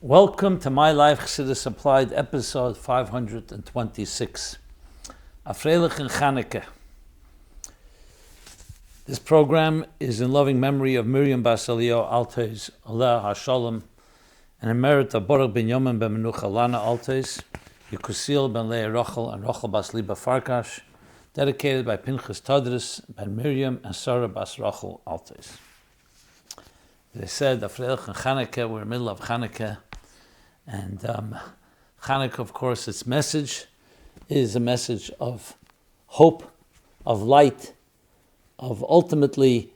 Welcome to MyLife Chassidus Applied, episode 526. Afreilich and Chanukah. This program is in loving memory of Miriam Bas Eliyahu Altes, Allah HaShalom, and in merit of Baruch ben Yomen ben Menucha Lana Altes, Yekusil ben Leah Rochel and Rochel Bas Liba Farkash, dedicated by Pinchas Tadris ben Miriam and Sarah Bas Rochel Altes. They said, Afreilich and Chanukah, we're in the middle of Chanukah. And Chanukah, of course, its message is a message of hope, of light, of ultimately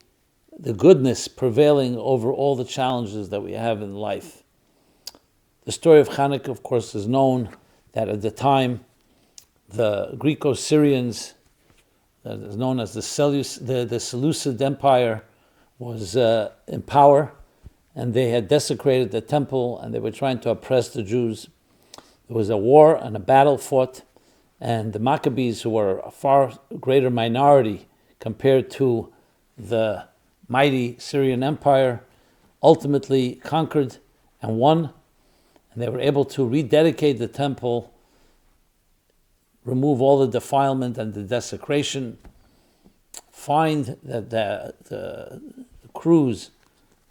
the goodness prevailing over all the challenges that we have in life. The story of Chanukah, of course, is known that at the time, the Greco-Syrians, that is known as the Seleucid Empire, was in power. And they had desecrated the temple, and they were trying to oppress the Jews. There was a war and a battle fought, and the Maccabees, who were a far greater minority compared to the mighty Syrian Empire, ultimately conquered and won, and they were able to rededicate the temple, remove all the defilement and the desecration, find that the cruse,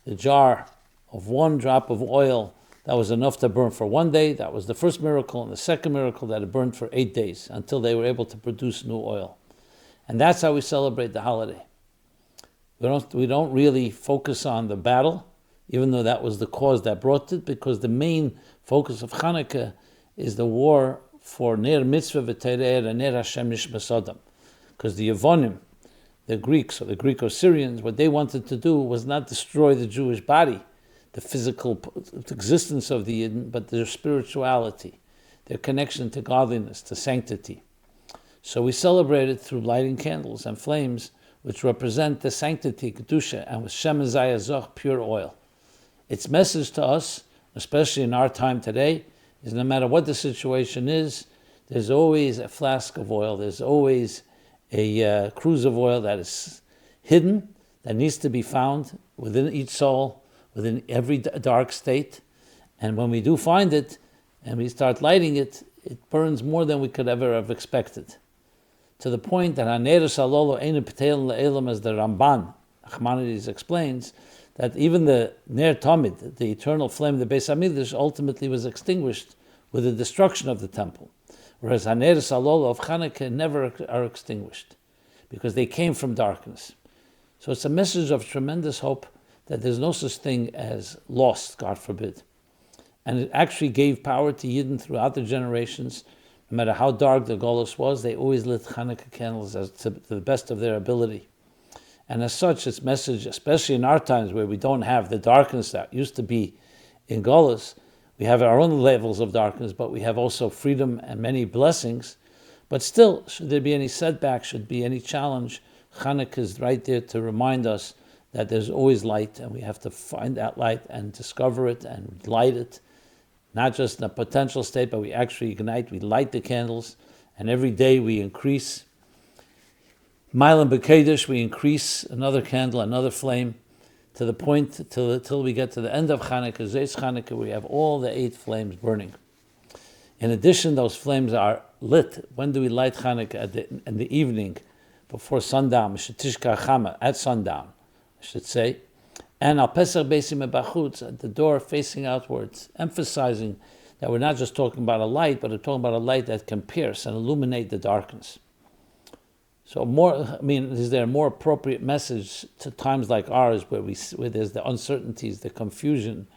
the jar of one drop of oil that was enough to burn for 1 day. That was the first miracle, and the second miracle that it burned for 8 days until they were able to produce new oil. And that's how we celebrate the holiday. We don't really focus on the battle, even though that was the cause that brought it, because the main focus of Chanukah is the war for Ner Mitzvah v'Tere'er and Ner Hashem Nishmas Adam. Because the Yevonim, the Greeks or the Greco-Syrians, what they wanted to do was not destroy the Jewish body, the physical existence of the Yidden, but their spirituality, their connection to godliness, to sanctity. So we celebrate it through lighting candles and flames, which represent the sanctity, Kedusha, and with Shemen Zayah, pure oil. Its message to us, especially in our time today, is no matter what the situation is, there's always a flask of oil, there's always a cruse of oil that is hidden, that needs to be found within each soul, within every dark state. And when we do find it, and we start lighting it, it burns more than we could ever have expected. To the point that Haneres Halolo Ein P'teil Le'elam, as the Ramban, Achmanides, explains, that even the Ner Tamid, the eternal flame of the Beis HaMikdash, ultimately was extinguished with the destruction of the temple. Whereas Haneres Halolo of Chanukah never are extinguished, because they came from darkness. So it's a message of tremendous hope that there's no such thing as lost, God forbid. And it actually gave power to Yidden throughout the generations. No matter how dark the Golus was, they always lit Chanukah candles to the best of their ability. And as such, its message, especially in our times where we don't have the darkness that used to be in Golus, we have our own levels of darkness, but we have also freedom and many blessings. But still, should there be any setback, should be any challenge, Chanukah is right there to remind us that there's always light, and we have to find that light and discover it and light it, not just in a potential state, but we actually ignite, we light the candles, and every day we increase. Mile and B'Kedesh, we increase another candle, another flame, to the point till we get to the end of Chanukah, Zos Chanukah, we have all the 8 flames burning. In addition, those flames are lit. When do we light Chanukah? In the evening, before sundown, at sundown, I should say. And al Pesach Beisim Bachutz, at the door facing outwards, emphasizing that we're not just talking about a light, but we're talking about a light that can pierce and illuminate the darkness. So is there a more appropriate message to times like ours where there's the uncertainties, the confusion,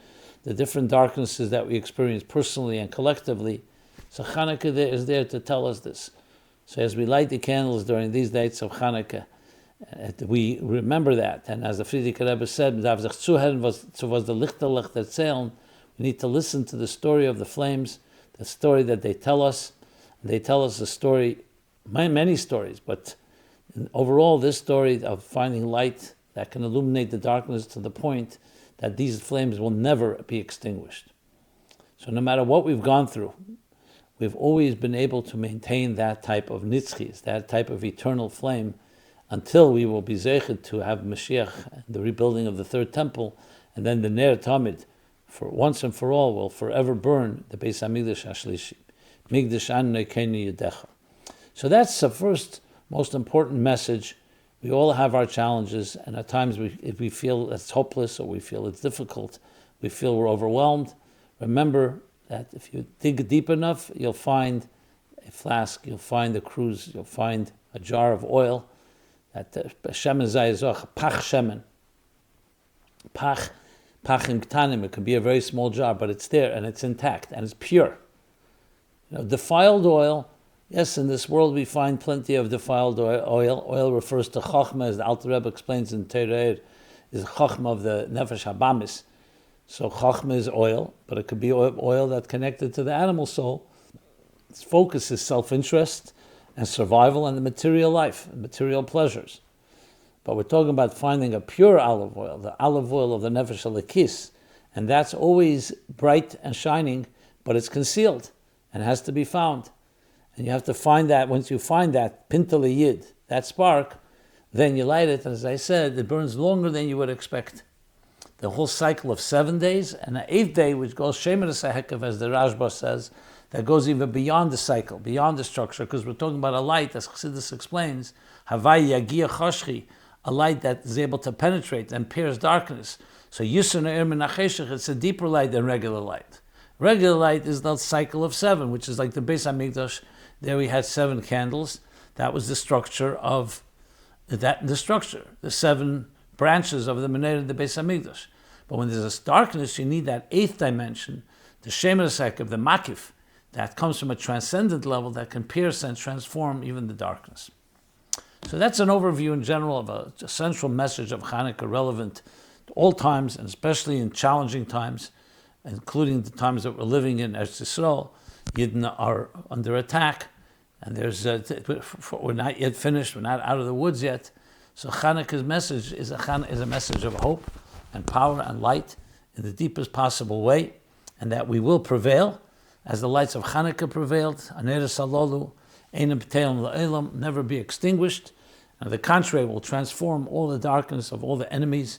the different darknesses that we experience personally and collectively? So Chanukah is there to tell us this. So as we light the candles during these dates of Chanukah, we remember that. And as the Friedrich Rebbe said, we need to listen to the story of the flames, the story that they tell us. They tell us a story, many stories, but overall this story of finding light that can illuminate the darkness to the point that these flames will never be extinguished. So no matter what we've gone through, we've always been able to maintain that type of nitzchis, that type of eternal flame, until we will be zeichet to have Moshiach, the rebuilding of the third temple, and then the Ner Tamid, for once and for all, will forever burn the Beis HaMikdash HaShlishi. Migdash Anu Keni Yedecha. So that's the first most important message. We all have our challenges, and at times if we feel it's hopeless or we feel it's difficult, we feel we're overwhelmed, remember that if you dig deep enough, you'll find a flask, you'll find a cruse, you'll find a jar of oil, that Shemen Zayizoch, Pach Shemen. Pachim Ktanim, it can be a very small jar, but it's there and it's intact and it's pure. Defiled oil, yes, in this world we find plenty of defiled oil. Oil refers to Chochmah, as the Alter Rebbe explains in Torah, is Chochmah of the Nefesh Habamis. So Chochmah is oil, but it could be oil that's connected to the animal soul. Its focus is self-interest and survival and the material life, and material pleasures. But we're talking about finding a pure olive oil, the olive oil of the Nefesh Latkes, and that's always bright and shining, but it's concealed and has to be found. And you have to find that. Once you find that pintele yid, that spark, then you light it, and as I said, it burns longer than you would expect. The whole cycle of 7 days, and the 8th day, which goes Shemer Sehekav, as the Rashba says, that goes even beyond the cycle, beyond the structure, because we're talking about a light, as Chassidus explains, Havai Yagia Choshchi, a light that is able to penetrate and pierce darkness. So Yisur Ne'er Min HaCheshech, it's a deeper light than regular light. Regular light is the cycle of 7, which is like the Beis HaMikdash. There we had 7 candles. That was the structure of the 7 branches of the menorah of the Beis HaMikdash. But when there's a darkness, you need that 8th dimension, the Shemer Sehekav, the Makif, that comes from a transcendent level that can pierce and transform even the darkness. So that's an overview in general of a central message of Hanukkah relevant to all times, and especially in challenging times, including the times that we're living in Eretz Yisrael. Yidden are under attack, and we're not yet finished, we're not out of the woods yet. So Hanukkah's message is a message of hope and power and light in the deepest possible way, and that we will prevail, as the lights of Hanukkah prevailed. Aneres Halolu, Einem B'Teilem La'elam, never be extinguished. And the contrary will transform all the darkness of all the enemies,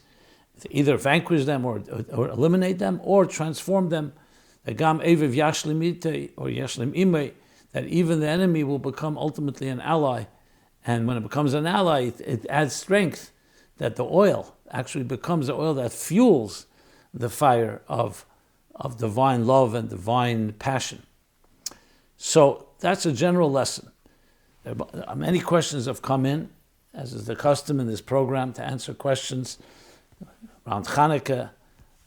to either vanquish them or eliminate them, or transform them. The Gam Eviv Yashlim Ite or Yashlim Imei, that even the enemy will become ultimately an ally. And when it becomes an ally, it adds strength, that the oil actually becomes the oil that fuels the fire of divine love and divine passion. So that's a general lesson. Many questions have come in, as is the custom in this program, to answer questions around Hanukkah,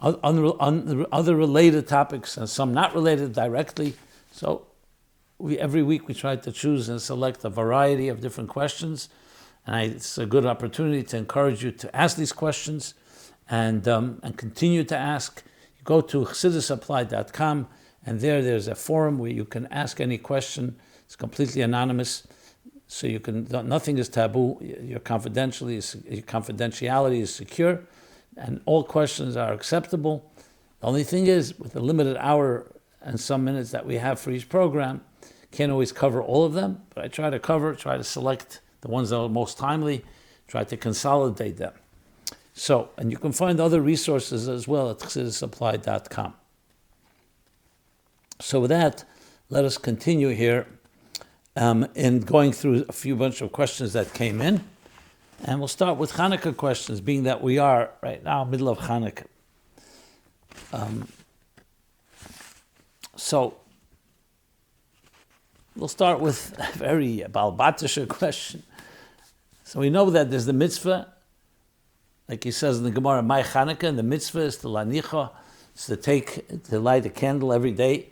other related topics, and some not related directly. So every week we try to choose and select a variety of different questions, and it's a good opportunity to encourage you to ask these questions and continue to ask. You go to ChassidusApplied.com, and there's a forum where you can ask any question. It's completely anonymous, so nothing is taboo. Your confidentiality is secure, and all questions are acceptable. The only thing is, with the limited hour and some minutes that we have for each program, can't always cover all of them, but I try to select the ones that are most timely, try to consolidate them. So, and you can find other resources as well at ChassidusApplied.com. So with that, let us continue here in going through a bunch of questions that came in. And we'll start with Hanukkah questions, being that we are right now middle of Hanukkah. So we'll start with a very balbatisha question. So we know that there's the mitzvah, like he says in the Gemara, my Hanukkah, and the mitzvah is to lanicha, it's to light a candle every day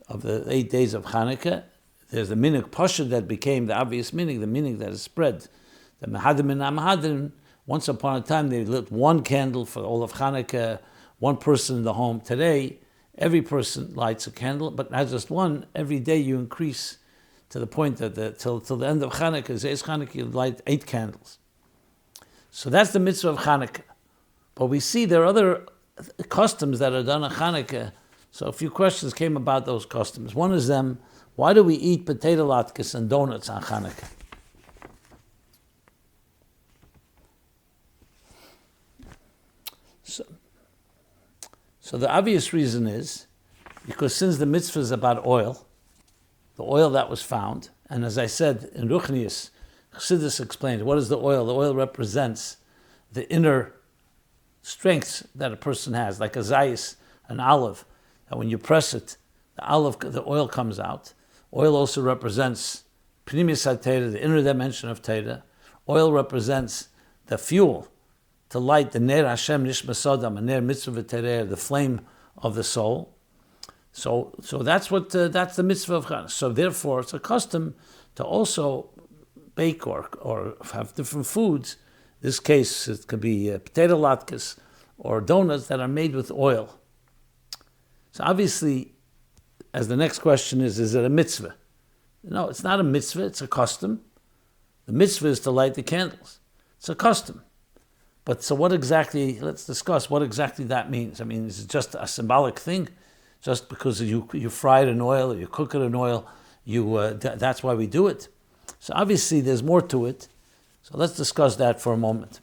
of the 8 days of Hanukkah. There's the minig pasha that became the obvious minig, the minig that is spread. The Mehadim and Amahadim, once upon a time, they lit one candle for all of Hanukkah, one person in the home. Today, every person lights a candle, but not just one. Every day you increase to the point that till the end of Hanukkah, Zos Chanukah, you light 8 candles. So that's the mitzvah of Hanukkah. But we see there are other customs that are done on Hanukkah. So a few questions came about those customs. One is them, why do we eat potato latkes and donuts on Hanukkah? So the obvious reason is because since the mitzvah is about oil, the oil that was found, and as I said in Ruchnius, Chassidus explained, what is the oil? The oil represents the inner strengths that a person has, like a zayis, an olive, that when you press it, the oil comes out. Oil also represents Pnimis HaTeira, the inner dimension of Teira. Oil represents the fuel to light the Ner Hashem Nishma Sodam, a Ner Mitzvah V'Terer, the flame of the soul. So that's that's the mitzvah of Chanukah. So therefore, it's a custom to also bake or have different foods. In this case, it could be potato latkes or donuts that are made with oil. So obviously, as the next question is it a mitzvah? No, it's not a mitzvah, it's a custom. The mitzvah is to light the candles. It's a custom. But so what exactly, let's discuss what exactly that means. I mean, is it just a symbolic thing? Just because you fry it in oil or you cook it in oil, that's why we do it? So obviously there's more to it. So let's discuss that for a moment.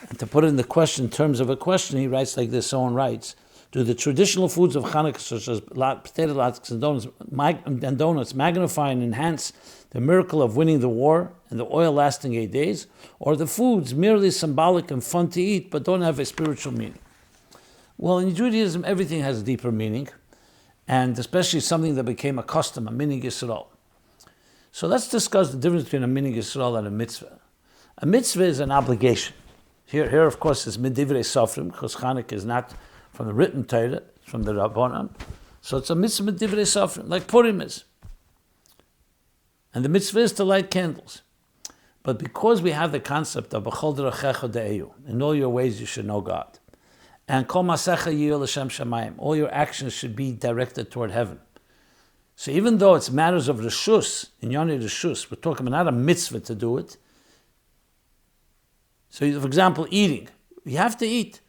And to put it in the question, in terms of a question, he writes like this, someone writes, do the traditional foods of Chanukah, such as potato latkes and donuts, magnify and enhance the miracle of winning the war and the oil lasting 8 days? Or are the foods merely symbolic and fun to eat, but don't have a spiritual meaning? Well, in Judaism, everything has a deeper meaning, and especially something that became a custom, a minig Yisrael. So let's discuss the difference between a minig Yisrael and a mitzvah. A mitzvah is an obligation. Here of course, is midivrei sofrim, because Chanukah is not from the written Torah, it's from the Rabbanan. So it's a mitzvah midivrei sofrim, like Purim is. And the mitzvah is to light candles. But because we have the concept of b'chol derechecha de'eyu, in all your ways you should know God, and kol masecha yihyu l'shem shamayim, all your actions should be directed toward heaven. So even though it's matters of reshus, in Yoni reshus, we're talking about not a mitzvah to do it. So for example, eating. You have to eat.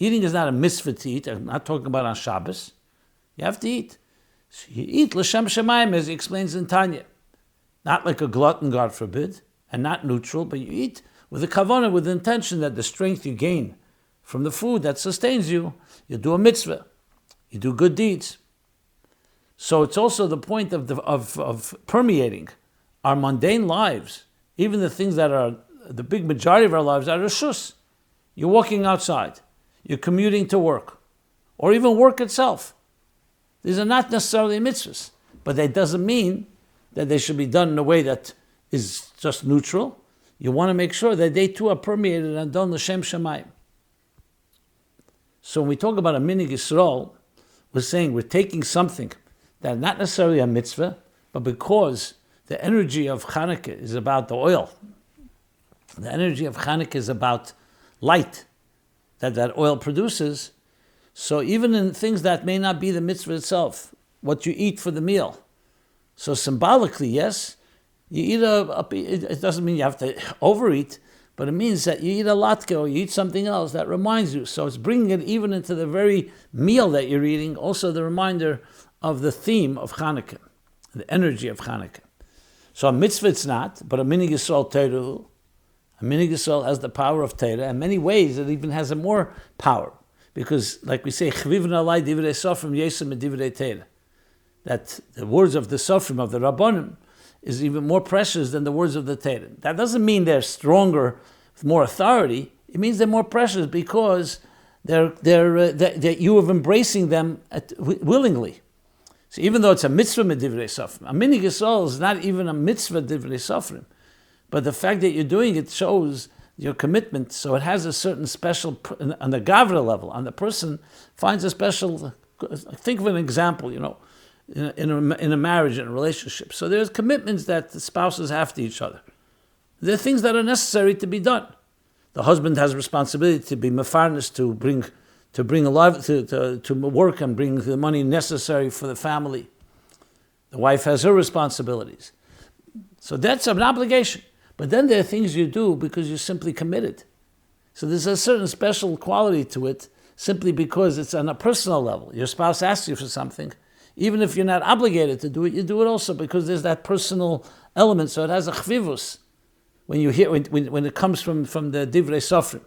Eating is not a mitzvah to eat. I'm not talking about on Shabbos. You have to eat. So you eat l'shem shamayim, as he explains in Tanya. Not like a glutton, God forbid, and not neutral, but you eat with a kavanah, with the intention that the strength you gain from the food that sustains you, you do a mitzvah. You do good deeds. So it's also the point of permeating our mundane lives, even the things that are the big majority of our lives are reshus. You're walking outside, you're commuting to work, or even work itself. These are not necessarily mitzvahs, but that doesn't mean that they should be done in a way that is just neutral. You want to make sure that they too are permeated and done l'shem shamayim. So when we talk about a minig Yisrael, we're saying we're taking something that is not necessarily a mitzvah, but because the energy of Chanukah is about the oil, the energy of Chanukah is about light that oil produces. So even in things that may not be the mitzvah itself, what you eat for the meal. So symbolically, yes, you eat it doesn't mean you have to overeat, but it means that you eat a latke or you eat something else that reminds you. So it's bringing it even into the very meal that you're eating, also the reminder of the theme of Chanukah, the energy of Chanukah. So a mitzvah it's not, but a minig Yisrael Teru, a minig Yisrael has the power of Teira. In many ways, it even has a more power. Because, like we say, Chvivna alai divrei sofrim yesem divrei Teira. That the words of the sofrim, of the Rabbanim, is even more precious than the words of the Teira. That doesn't mean they're stronger, with more authority. It means they're more precious because that you are embracing them willingly. So even though it's a mitzvah divrei sofrim, a minig Yisrael is not even a mitzvah divrei sofrim, but the fact that you're doing it shows your commitment. So it has a certain special, on the gavra level, on the person finds a special. Think of an example, in a marriage, in a relationship. So there's commitments that the spouses have to each other. There are things that are necessary to be done. The husband has a responsibility to be mefarnes, to bring a life, to work and bring the money necessary for the family. The wife has her responsibilities. So that's an obligation. But then there are things you do because you're simply committed. So there's a certain special quality to it simply because it's on a personal level. Your spouse asks you for something. Even if you're not obligated to do it, you do it also because there's that personal element. So it has a chvivus when you hear when it comes from the divrei sofrim.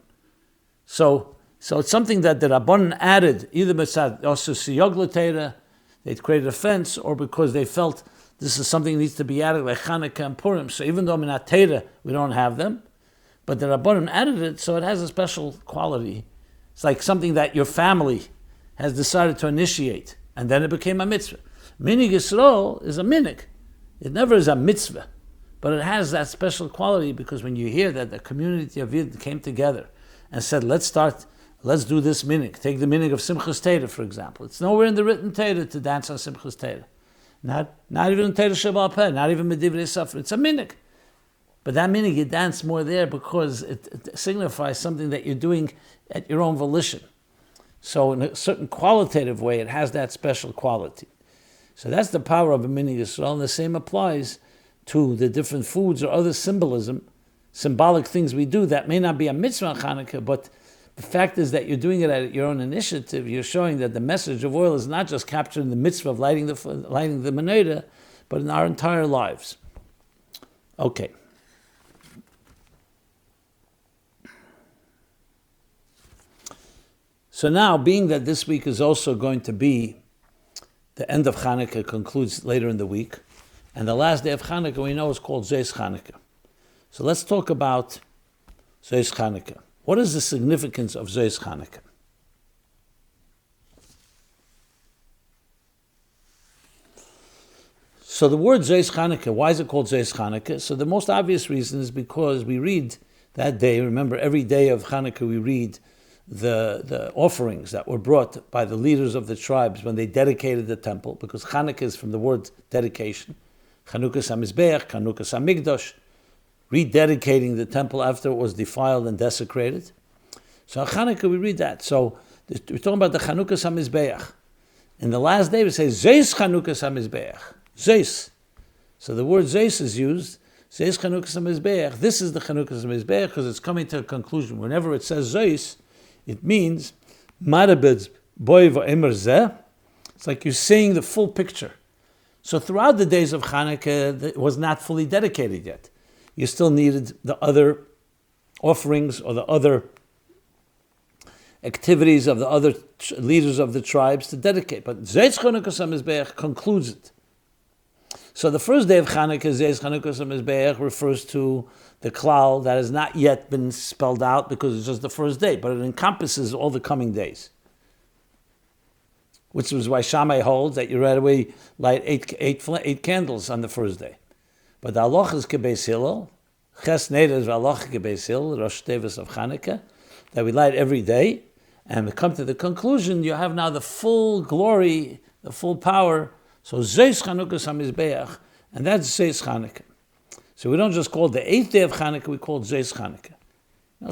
So So it's something that the Rabbanan added, either b'tzad also siyog l'Torah, they'd created a fence, or because they felt this is something that needs to be added like Chanukah and Purim. So even though in Torah we don't have them, but the Rabbanan added it, so it has a special quality. It's like something that your family has decided to initiate, and then it became a mitzvah. Minig Yisrael is a minig. It never is a mitzvah, but it has that special quality because when you hear that the community of Yid came together and said, let's do this minig. Take the minig of Simchas Torah, for example. It's nowhere in the written Torah to dance on Simchas Torah. Not even in Torah Shabbat Peh, not even Medivrei Safra. It's a minig. But that minig, you dance more there because it signifies something that you're doing at your own volition. So in a certain qualitative way, it has that special quality. So that's the power of a minig Yisrael, and the same applies to the different foods or other symbolic things we do that may not be a mitzvah on Chanukah, but the fact is that you're doing it at your own initiative. You're showing that the message of oil is not just captured in the mitzvah of lighting the menorah, but in our entire lives. Okay. So now, being that this week is also going to be the end of Chanukah, concludes later in the week, and the last day of Chanukah we know is called Zos Chanukah. So let's talk about Zos Chanukah. What is the significance of Zos Chanukah? So the word Zos Chanukah, why is it called Zos Chanukah? So the most obvious reason is because we read that day, remember every day of Chanukah we read the offerings that were brought by the leaders of the tribes when they dedicated the temple, because Chanukah is from the word dedication. Chanukah Samizbeach, Chanukah Samigdosh, rededicating the temple after it was defiled and desecrated. So on Chanukah we read that. So we're talking about the Chanukah Samizbeach. In the last day we say Zos Chanukah Samizbeach. Zos. So the word Zos is used. Zos Chanukah Samizbeach. This is the Chanukah Samizbeach because it's coming to a conclusion. Whenever it says Zos, it means Marabed's boy v'emer zeh. It's like you're seeing the full picture. So throughout the days of Chanukah, it was not fully dedicated yet. You still needed the other offerings or the other activities of the other leaders of the tribes to dedicate. But Zos Chanukah Samizbeach concludes it. So the first day of Chanukah, Zos Chanukah Samizbeach, refers to the klal that has not yet been spelled out because it's just the first day, but it encompasses all the coming days. Which is why Shammai holds that you right away light eight candles on the first day. But the halacha is kebeis Hillel, ches neder is halacha kebeis Hillel, Rosh Tevis of Chanukah, that we light every day, and we come to the conclusion, you have now the full glory, the full power. So Zos Chanukah Samizbeach, and that's Zos Chanukah. So we don't just call it the 8th day of Chanukah, we call it Zos Chanukah.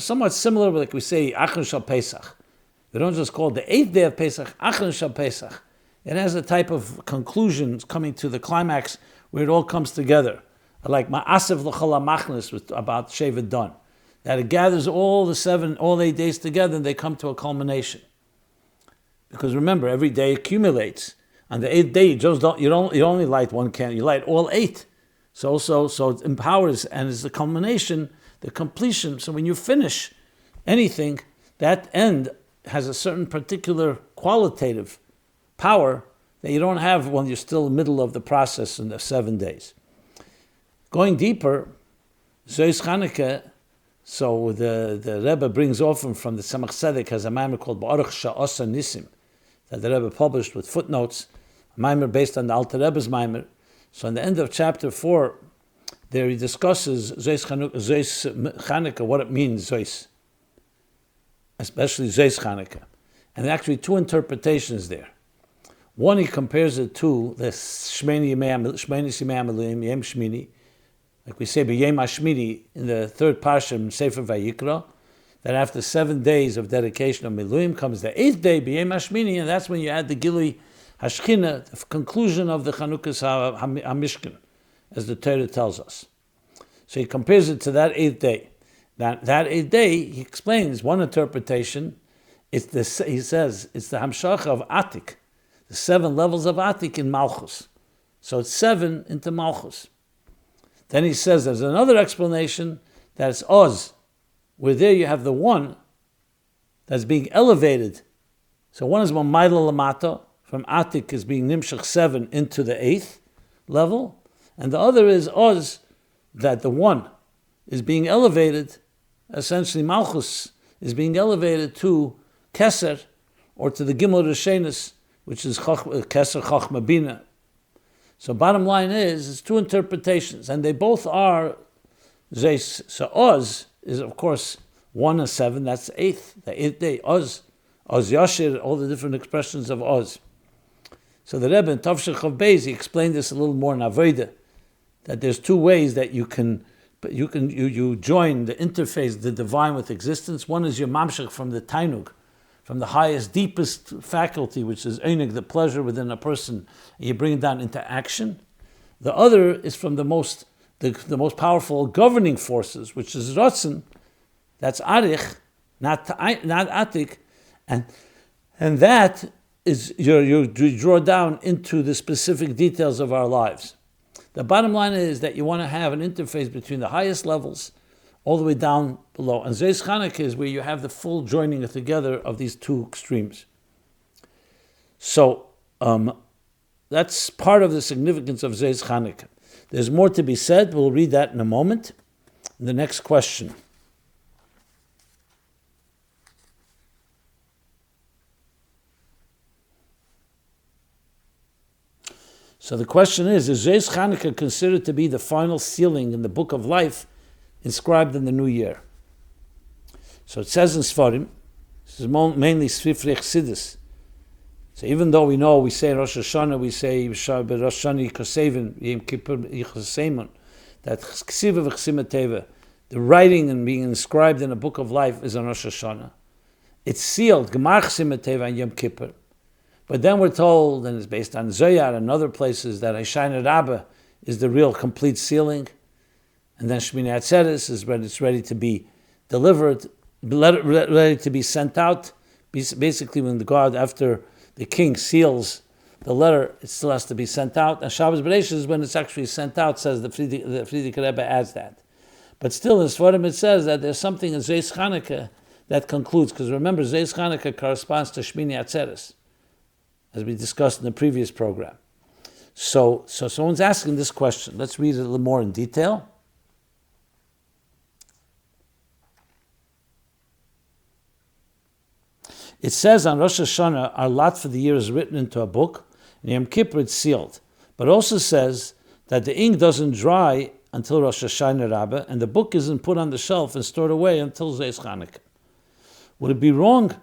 Somewhat similar, like we say Achron Shal Pesach. We don't just call it the 8th day of Pesach, Achron Shal Pesach. It has a type of conclusion coming to the climax where it all comes together. Like Ma'asev L'chol HaMachnes about Shevet Dan. That it gathers all 8 days together and they come to a culmination. Because remember, every day accumulates. On the 8th day, you only light one candle, you light all 8. So it empowers and is the culmination, the completion. So when you finish anything, that end has a certain particular qualitative power that you don't have when you're still in the middle of the process in the 7 days. Going deeper, Zos Chanukah, so the Rebbe brings often from the Tzemach Tzedek, has a maimer called Ba'aruch Sha'asa Nisim, that the Rebbe published with footnotes, a maimer based on the Alter Rebbe's maimer. So in the end of chapter 4, there he discusses Zos Chanukah, what it means, Zos, especially Zos Chanukah. And there are actually 2 interpretations there. One, he compares it to the Shmeni Yimei HaMiluyim, Yom Shmini, like we say, B'Yom HaShmini in the 3rd parsha in Sefer Vayikra, that after 7 days of dedication of Miluyim comes the 8th day, B'Yom HaShmini, and that's when you add the Gilui Hashchina, the conclusion of the Chanukah's HaMishkan, as the Torah tells us. So he compares it to that 8th day. That 8th day, he explains one interpretation. He says it's the Hamshach of Atik, the 7 levels of Atik in Malchus. So it's 7 into Malchus. Then he says there's another explanation that it's Oz, where there you have the 1 that's being elevated. So one is Mamayla Lamata, from Atik is being Nimshach 7 into the 8th level, and the other is Oz, that the one is being elevated, essentially Malchus is being elevated to Keser, or to the Gimel Rishenis, which is Keser Chachma Bina. So bottom line is, it's two interpretations, and they both are Zeis. So Oz is, of course, 1 and 7, that's the 8th day. Oz Yashir, all the different expressions of Oz. So the Rebbe in Tavshir Chav Beis, he explained this a little more in Avodah, that there's two ways that you join the interface, the divine with existence. One is your mamshach from the tainug, from the highest, deepest faculty, which is einig, the pleasure within a person, and you bring it down into action. The other is from the most powerful governing forces, which is Ratzon, that's Arich, not Atik, and that is you draw down into the specific details of our lives. The bottom line is that you want to have an interface between the highest levels all the way down below. And Zos Chanukah is where you have the full joining together of these two extremes. So that's part of the significance of Zos Chanukah. There's more to be said. We'll read that in a moment. The next question. So the question is Zos Chanukah considered to be the final sealing in the book of life inscribed in the new year? So it says in Sfarim, this is mainly Sifrei Chassidus. So even though we say Rosh Hashanah, we say Rosh Hashanah Yikosevin, Yom Kippur Yichoseimon, that Chesiva v'Chesima Teva, the writing and being inscribed in a book of life is on Rosh Hashanah. It's sealed, Gemar Chesima Teva on Yom Kippur. But then we're told, and it's based on Zoyar and other places, that Hoshana Rabbah is the real complete sealing. And then Shmini Atzeres is when it's ready to be delivered, ready to be sent out. Basically, when after the king seals the letter, it still has to be sent out. And Shabbos Bereishis is when it's actually sent out, says the Frierdiker Rebbe adds that. But still, in Sfarim it says that there's something in Zos Chanukah that concludes, because remember, Zos Chanukah corresponds to Shmini Atzeres, as we discussed in the previous program. So someone's asking this question. Let's read it a little more in detail. It says on Rosh Hashanah, our lot for the year is written into a book, and Yom Kippur it's sealed. But it also says that the ink doesn't dry until Rosh Hashanah Rabbah, and the book isn't put on the shelf and stored away until Zos Chanukah. Would it be wrong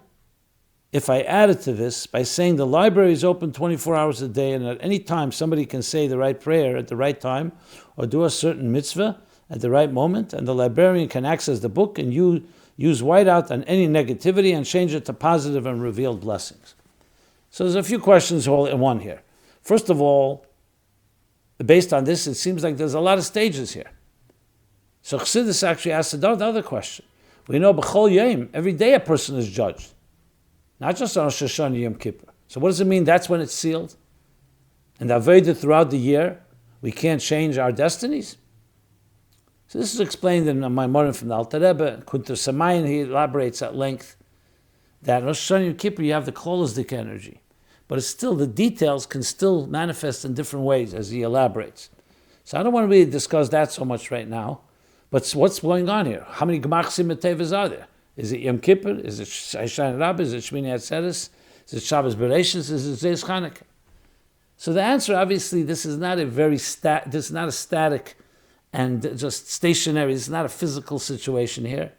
if I added to this by saying the library is open 24 hours a day, and at any time somebody can say the right prayer at the right time, or do a certain mitzvah at the right moment, and the librarian can access the book and use whiteout on any negativity and change it to positive and revealed blessings? So there's a few questions all in one here. First of all, based on this, it seems like there's a lot of stages here. So Chassidus actually asked the other question. We know B'chol Yom, every day a person is judged, not just on Rosh Hashanah Yom Kippur. So what does it mean? That's when it's sealed? And Avodah throughout the year, we can't change our destinies? So this is explained in my Maimonim from the Alter Rebbe. Kunter Samayin, he elaborates at length that Rosh Hashanah Yom Kippur, you have the Kolosdik energy. But it's still, the details can still manifest in different ways as he elaborates. So I don't want to really discuss that so much right now. But what's going on here? How many Gemach Simatevas are there? Is it Yom Kippur? Is it Hoshana Rabbah? Is it Shmini Atzeres? Is it Shabbos Bereishis? Is it Zos Chanukah? So the answer, obviously, this is not a static and just stationary. It's not a physical situation here.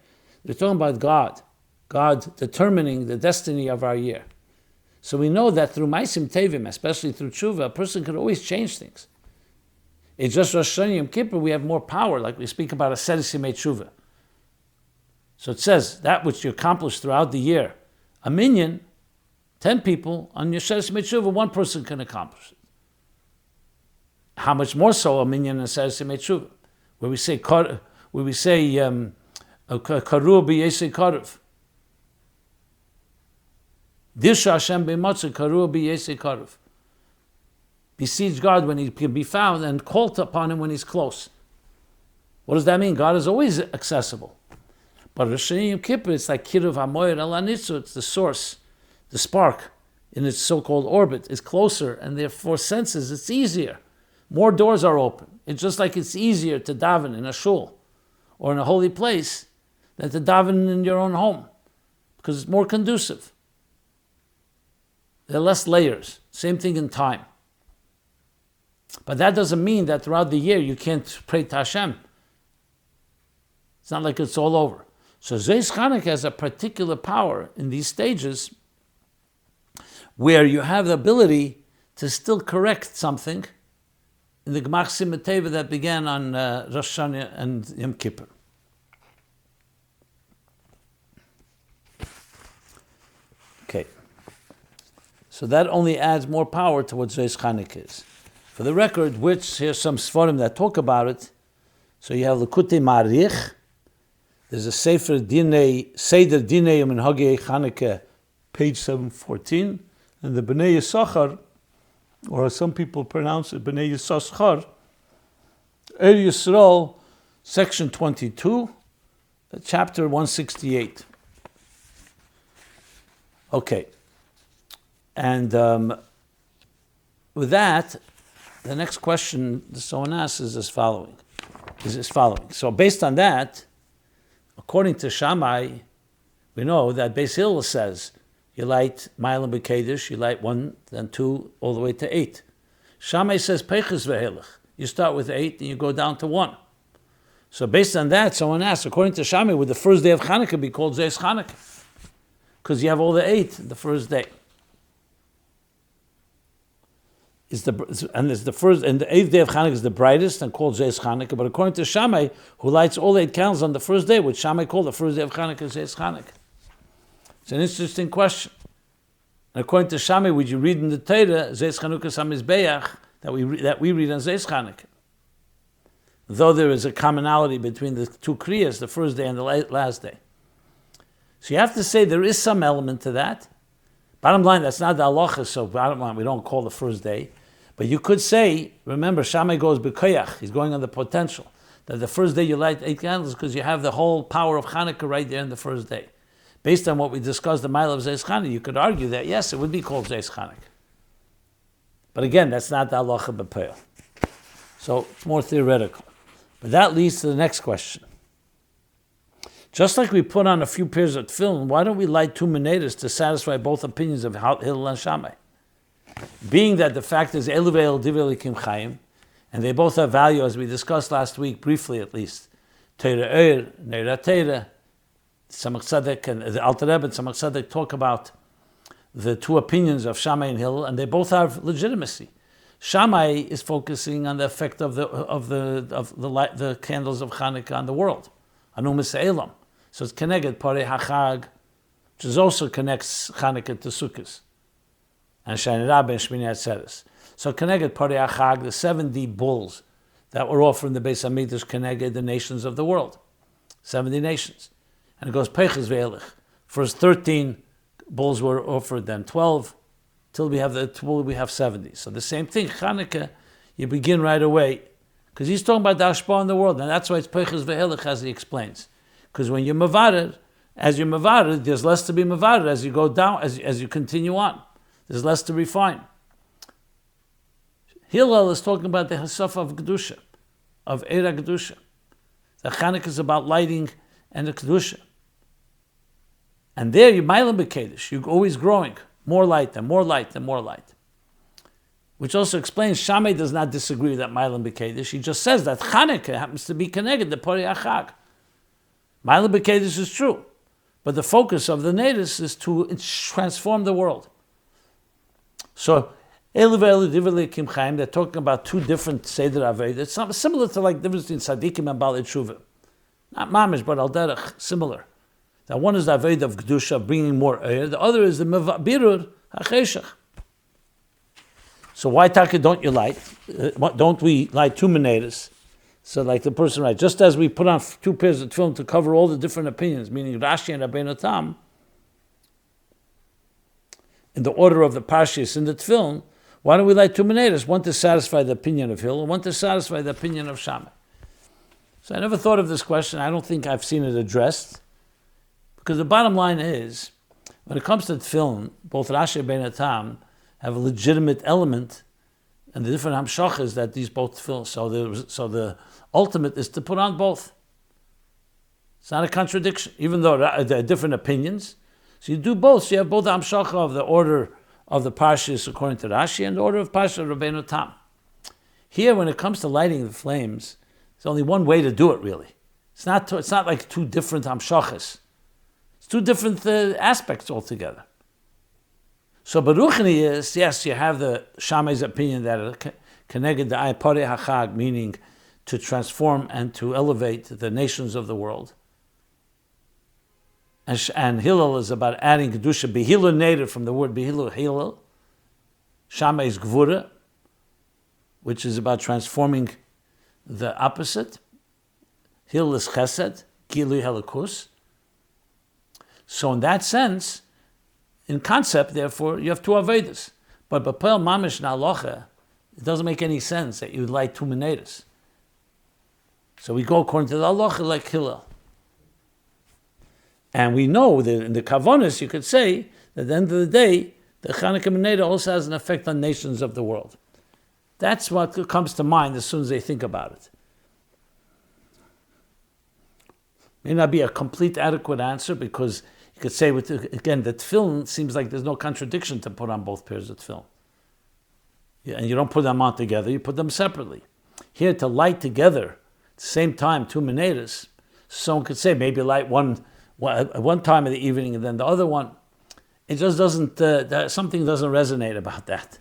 We're talking about God determining the destiny of our year. So we know that through Maisim Tevim, especially through Tshuva, a person can always change things. It's just Rosh Hashanah Yom Kippur, we have more power, like we speak about a Sedisime Tshuva. So it says, that which you accomplish throughout the year, a minyan, 10 people, on your Sedisime Tshuva, one person can accomplish it. How much more so a minyan and Sedisime Tshuva, where we say Karu b'yesei karuv. Dirsha Hashem b'matzah karu b'yesei karuv. Besiege God when he can be found, and called upon him when he's close. What does that mean? God is always accessible. But Rosh Hashanah Yom Kippur, it's like Kiruv HaMoed Al HaNitzur, it's the source, the spark in its so-called orbit is closer, and therefore senses it's easier. More doors are open. It's just like it's easier to daven in a shul or in a holy place than to daven in your own home, because it's more conducive. There are less layers. Same thing in time. But that doesn't mean that throughout the year you can't pray to Hashem. It's not like it's all over. So Zos Chanukah has a particular power in these stages where you have the ability to still correct something in the Gemach Simchat Teva that began on Rosh Hashanah and Yom Kippur. Okay. So that only adds more power to what Zos Chanukah is. For the record, which here's some Sforim that talk about it. So you have Likutei Marich. There's a Sefer Dinei, Seder Dinei U'Minhagei Chanukah, page 714. And the Bnei Yisachar, or some people pronounce it Bnei Yisachar, Er Yisrael, section 22, chapter 168. Okay. And with that, the next question that someone asks is as following. So based on that, according to Shammai, we know that Beis Hillel says you light Mailam B'Kedesh, you light 1, then 2, all the way to 8. Shammai says Peiches V'Helech. You start with 8 and you go down to 1. So based on that, someone asks, according to Shammai, would the first day of Chanukah be called Zos Chanukah? Because you have all the 8 the first day. And the 8th day of Chanukah is the brightest and called Zos Chanukah. But according to Shammai, who lights all 8 candles on the first day, which Shammai called the first day of Chanukah Zos Chanukah. It's an interesting question. And according to Shammai, would you read in the Torah Zos Chanukah Samizbeach that we read on Zos Chanukah? Though there is a commonality between the two kriyas, the first day and the last day. So you have to say there is some element to that. Bottom line, that's not the halacha, so bottom line, we don't call the first day. But you could say, remember, Shammai goes b'koyach, he's going on the potential, that the first day you light 8 candles because you have the whole power of Chanukah right there in the first day. Based on what we discussed, the mile of Zos Chanukah, you could argue that, yes, it would be called Zos Chanukah. But again, that's not the halacha b'peil. So it's more theoretical. But that leads to the next question. Just like we put on a few pairs of tefillin, why don't we light 2 menorahs to satisfy both opinions of Hillel and Shammai? Being that the fact is Elu ve'el divrei Elokim Chaim, and they both have value, as we discussed last week, briefly at least. Torah Neira Torah, Tzemach Tzedek, and the Alter Rebbe and Tzemach Tzedek talk about the 2 opinions of Shammai and Hillel, and they both have legitimacy. Shammai is focusing on the effect of the candles of Chanukah on the world, Anu Misa'elam. So it's Keneged Parei HaChag, which also connects Chanukah to Sukkot, and Shani Rabbah and Shmini Atzeres. So Keneged Parei HaChag, the 70 bulls that were offered in the Beis HaMikdash, Keneged the nations of the world, 70 nations. And it goes Peiches Ve'elech. First 13 bulls were offered, then 12, till we have 70. So the same thing, Chanukah, you begin right away, because he's talking about the Ashpah in the world, and that's why it's Peiches Ve'elech, as he explains. Because when you're Mavared, there's less to be Mavared as you go down, as you continue on. There's less to refine. Hillel is talking about the Hasafa of Kedusha, of Eira Kedusha. The Chanukah is about lighting and the Kedusha. And there, you Mailam B'Kedesh, you're always growing. More light and more light and more light. Which also explains, Shammai does not disagree with that Mailam B'Kedesh. He just says that Chanukah happens to be connected to Parei HaChag. Mailam B'Kedesh is true. But the focus of the natives is to transform the world. So, Elu ve'elu divrei Elokim Chaim, they're talking about 2 different Seder Aved. It's similar to like the difference between Tzadikim and Baalei Tshuva. Not Mamish, but Al Derech, similar. That one is the Aved of Kedusha, bringing more air. The other is the Birur HaCheshach. So why, Taka, don't you light? Don't we light 2 menorahs? So like the person writes, just as we put on 2 pairs of tefillin to cover all the different opinions, meaning Rashi and Rabbeinu Tam, in the order of the parshas in the tefillin, why don't we light 2 menorahs? One to satisfy the opinion of Hillel, and one to satisfy the opinion of Shammai. So I never thought of this question. I don't think I've seen it addressed. Because the bottom line is, when it comes to tefillin, both Rashi and Ben Tam have a legitimate element, and the different hamshachas that these both tefillin. So the ultimate is to put on both. It's not a contradiction, even though there are different opinions. So you do both. So you have both the hamshacha of the order of the parshas according to Rashi and the order of Parsha Rabbeinu Tam. Here, when it comes to lighting the flames, there's only one way to do it. Really, it's not like two different hamshachas. It's two different aspects altogether. So Baruchni is, yes, you have the Shammai's opinion that connected the Aypare HaChag, meaning to transform and to elevate the nations of the world. And Hillel is about adding Kedusha, Behilul native from the word Behilul, Hillel. Shammai is Gvura, which is about transforming the opposite. Hillel is Chesed, Gilui Helikus. So in that sense, in concept, therefore, you have two Avedas. But Bapel Mamish Na'alocha, it doesn't make any sense that you would light two menorahs. So we go according to the halacha like Hillel. And we know that in the Kavonis, you could say that at the end of the day, the Chanukah menorah also has an effect on nations of the world. That's what comes to mind as soon as they think about it. May not be a complete adequate answer because you could say, again, that tefillin seems like there's no contradiction to put on both pairs of tefillin. Yeah, and you don't put them on together, you put them separately. Here, to light together at the same time two menorahs, someone could say maybe light one at one time of the evening and then the other one. It just doesn't, something doesn't resonate about that.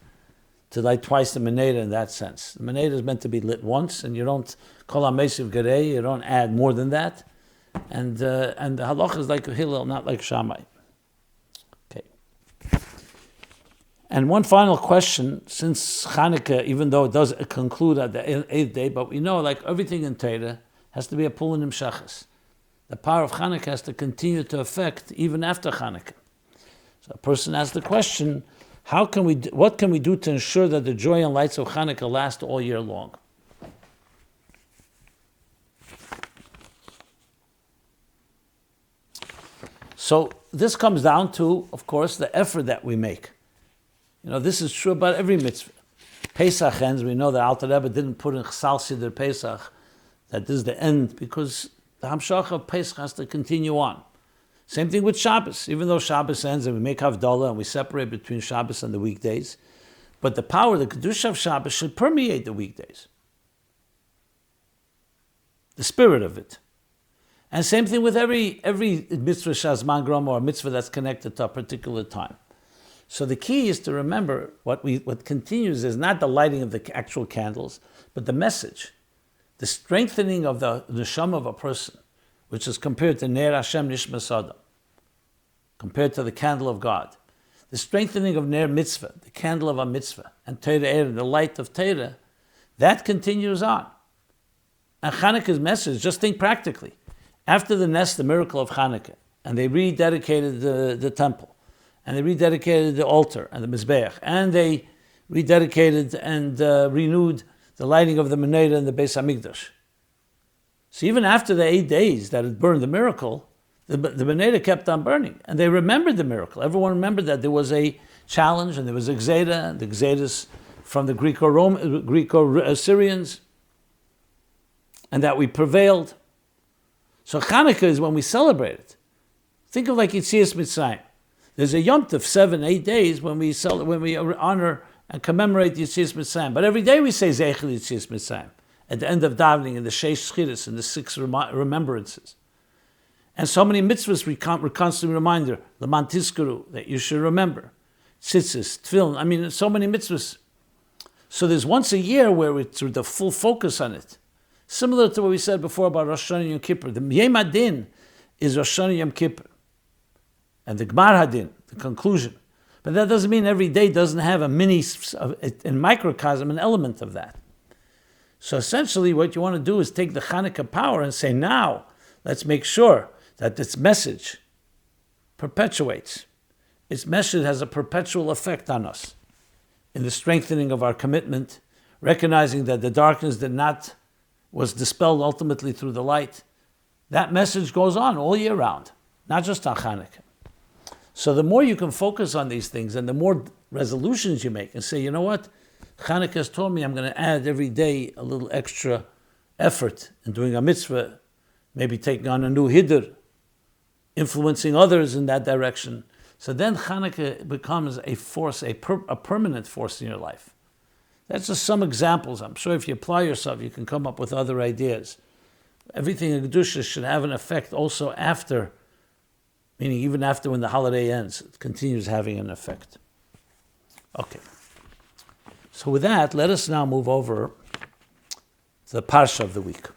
To light twice the menorah in that sense. The menorah is meant to be lit once, and you don't call a mesiv gerei, you don't add more than that. And the halacha is like Hillel, not like Shammai. Okay. And one final question, since Chanukah, even though it does conclude at the 8th day, but we know like everything in Torah has to be a pulin imshachas. The power of Chanukah has to continue to affect even after Chanukah. So a person asks the question, what can we do to ensure that the joy and lights of Chanukah last all year long? So this comes down to, of course, the effort that we make. You know, this is true about every mitzvah. Pesach ends, we know that Alter Rebbe didn't put in Chasal Siddur Pesach, that this is the end, because the Hamshach of Pesach has to continue on. Same thing with Shabbos, even though Shabbos ends and we make Havdalah and we separate between Shabbos and the weekdays, but the power, the Kedusha of Shabbos should permeate the weekdays. The spirit of it. And same thing with every mitzvah shazman grom or mitzvah that's connected to a particular time. So the key is to remember what continues is not the lighting of the actual candles, but the message, the strengthening of the neshama of a person, which is compared to Ner Hashem Nishmas Adam, compared to the candle of God. The strengthening of Ner Mitzvah, the candle of a mitzvah, and Torah, the light of Torah, that continues on. And Chanukah's message, just think practically. After the Nest, the miracle of Chanukah, and they rededicated the temple, and they rededicated the altar and the mizbeach, and they rededicated and renewed the lighting of the menorah and the Beis Hamikdash. So even after the 8 days that it burned the miracle, the menorah kept on burning, and they remembered the miracle. Everyone remembered that there was a challenge, and there was a gzeda, and the gzedas from the Greco-Assyrians, and that we prevailed. So Chanukah is when we celebrate it. Think of like Yetzias Mitzrayim. There's a Yom Tov, 7, 8 days when we honor and commemorate Yetzias Mitzrayim. But every day we say Zeichel Yetzias Mitzrayim at the end of davening in the Sheish Schiris and the 6 remembrances. And so many mitzvahs we constantly reminder, L'man Tizkaru, that you should remember. Tzitzis, Tefillin, so many mitzvahs. So there's once a year where it's the full focus on it. Similar to what we said before about Rosh Hashanah and Yom Kippur. The Yom Hadin is Rosh Hashanah and Yom Kippur. And the Gmar Hadin, the conclusion. But that doesn't mean every day doesn't have a in microcosm, an element of that. So essentially what you want to do is take the Chanukah power and say, now, let's make sure that this message perpetuates. Its message has a perpetual effect on us in the strengthening of our commitment, recognizing that the darkness was dispelled ultimately through the light. That message goes on all year round. not just on Chanukah. So the more you can focus on these things and the more resolutions you make and say, you know what, Chanukah has told me I'm going to add every day a little extra effort in doing a mitzvah, maybe taking on a new hiddur, influencing others in that direction. So then Chanukah becomes a force, a permanent force in your life. That's just some examples. I'm sure if you apply yourself, you can come up with other ideas. Everything in Kedusha should have an effect also after, meaning even after when the holiday ends, it continues having an effect. Okay. So with that, let us now move over to the Parsha of the week.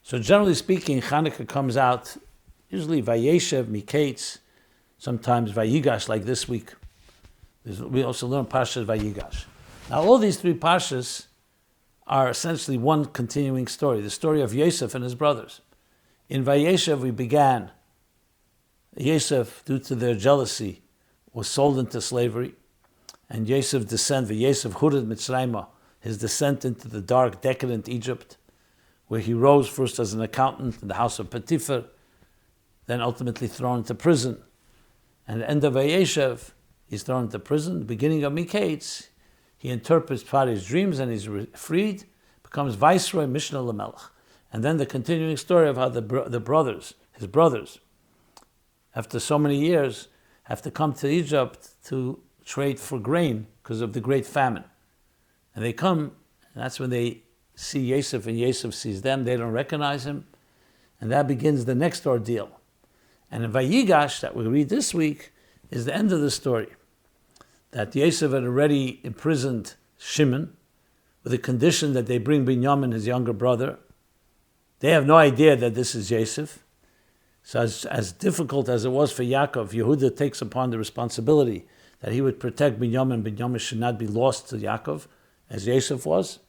So generally speaking, Chanukah comes out usually Vayeshev, Miketz, sometimes Vayigash, like this week. We also learn Parshas Vayigash. Now all these three Parshas are essentially one continuing story, the story of Yosef and his brothers. In Vayeshev we began, Yosef, due to their jealousy, was sold into slavery, and Yosef descended, Yosef Hurid Mitzrayma, his descent into the dark, decadent Egypt, where he rose first as an accountant in the house of Potiphar, then ultimately thrown into prison. And at the end of Vayeshev, he's thrown into prison. The beginning of Miketz, he interprets Pharaoh's dreams and he's freed, becomes viceroy, Mishnah Lamelech. And then the continuing story of how the brothers, his brothers, after so many years, have to come to Egypt to trade for grain because of the great famine. And they come, and that's when they see Yosef, and Yosef sees them. They don't recognize him. And that begins the next ordeal. And in Vayigash, that we read this week, is the end of the story. That Yosef had already imprisoned Shimon with the condition that they bring Binyamin, his younger brother. They have no idea that this is Yosef. So as difficult as it was for Yaakov, Yehuda takes upon the responsibility that he would protect Binyamin. Binyamin should not be lost to Yaakov, as Yosef was.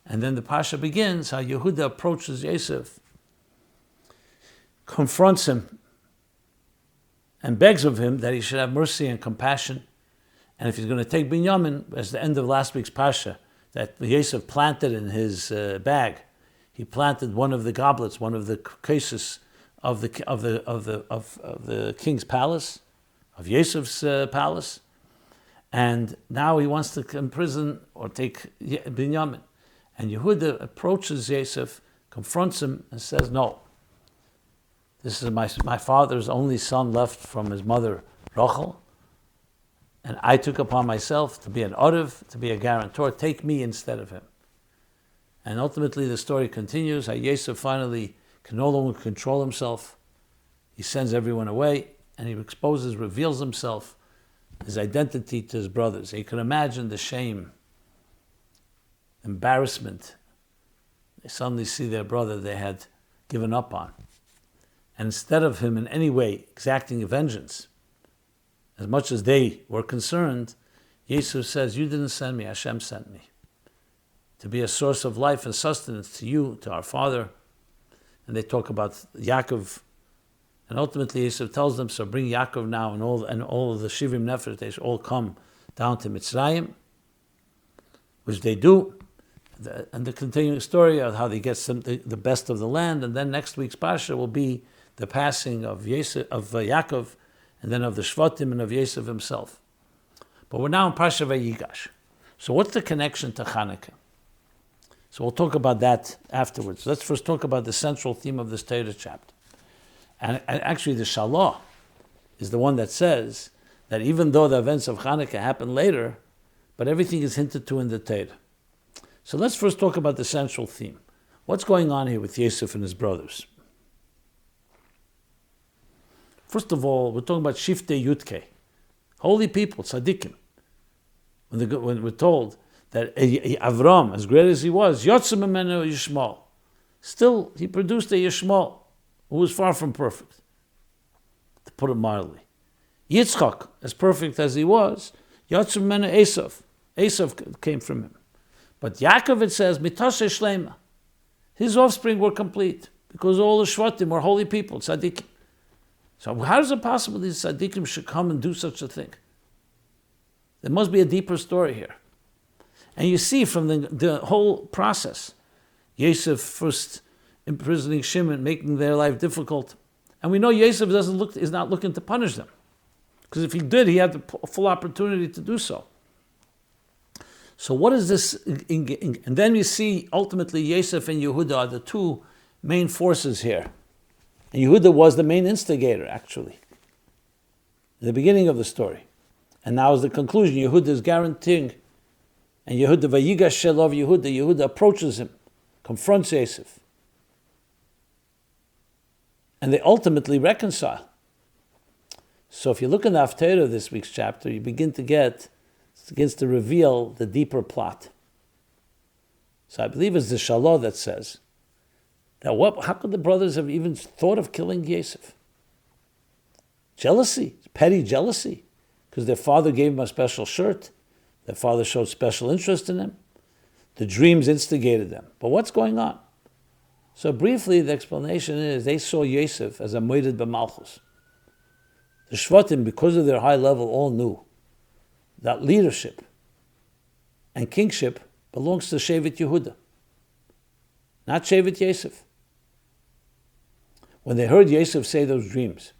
And then the Pasha begins how Yehuda approaches Yosef, confronts him, and begs of him that he should have mercy and compassion. And if he's going to take Binyamin, as the end of last week's Pasha, that Yosef planted in his bag, he planted one of the goblets, one of the cases of the king's palace, of Yosef's palace, and now he wants to imprison or take Binyamin. And Yehuda approaches Yosef, confronts him, and says, "No, this is my father's only son left from his mother Rachel, and I took upon myself to be an Orev, to be a guarantor. Take me instead of him." And ultimately the story continues, how Yosef finally can no longer control himself. He sends everyone away, and he reveals himself, his identity to his brothers. You can imagine the shame, embarrassment. They suddenly see their brother they had given up on. And instead of him in any way exacting vengeance, as much as they were concerned, Yosef says, "You didn't send me, Hashem sent me to be a source of life and sustenance to you, to our father." And they talk about Yaakov. And ultimately Yosef tells them, so bring Yaakov now and all of the Shivim Nefesh, they should all come down to Mitzrayim, which they do. And the continuing story of how they get the best of the land. And then next week's Pasha will be the passing of Yaakov, and then of the Shvatim and of Yosef himself. But we're now in Pasha Vayigash. So what's the connection to Chanukah? So we'll talk about that afterwards. Let's first talk about the central theme of this Torah chapter. And actually the Shalah is the one that says that even though the events of Chanukah happen later, but everything is hinted to in the Torah. So let's first talk about the central theme. What's going on here with Yosef and his brothers? First of all, we're talking about Shiftei Yudke, holy people, tzaddikim. When we're told that Avram, as great as he was, Yotzim Mimenu Yishmael, still he produced a Yishmael who was far from perfect, to put it mildly. Yitzchak, as perfect as he was, Yotzim Mimenu Esav, Esav came from him. But Yaakov, it says, Mitashe Shlema, his offspring were complete, because all the Shvatim were holy people, tzaddikim. So how is it possible these tzaddikim should come and do such a thing? There must be a deeper story here. And you see from the whole process, Yosef first imprisoning Shimon, making their life difficult. And we know Yosef is not looking to punish them. Because if he did, he had the full opportunity to do so. So what is this? And then we see ultimately Yosef and Yehuda are the two main forces here. And Yehuda was the main instigator, actually, in the beginning of the story. And now is the conclusion. Yehuda is guaranteeing. And Yehuda, Vayigash Shelov Yehuda approaches him, confronts Yosef. And they ultimately reconcile. So if you look in the Haftarah of this week's chapter, you begins to reveal the deeper plot. So I believe it's the Shalah that says that how could the brothers have even thought of killing Yosef? Jealousy, petty jealousy, because their father gave him a special shirt. Their father showed special interest in him. The dreams instigated them. But what's going on? So briefly, the explanation is they saw Yosef as a moeded b'malchus. The Shvatim, because of their high level, all knew that leadership and kingship belongs to Shevet Yehuda, not Shevet Yosef. When they heard Yosef say those dreams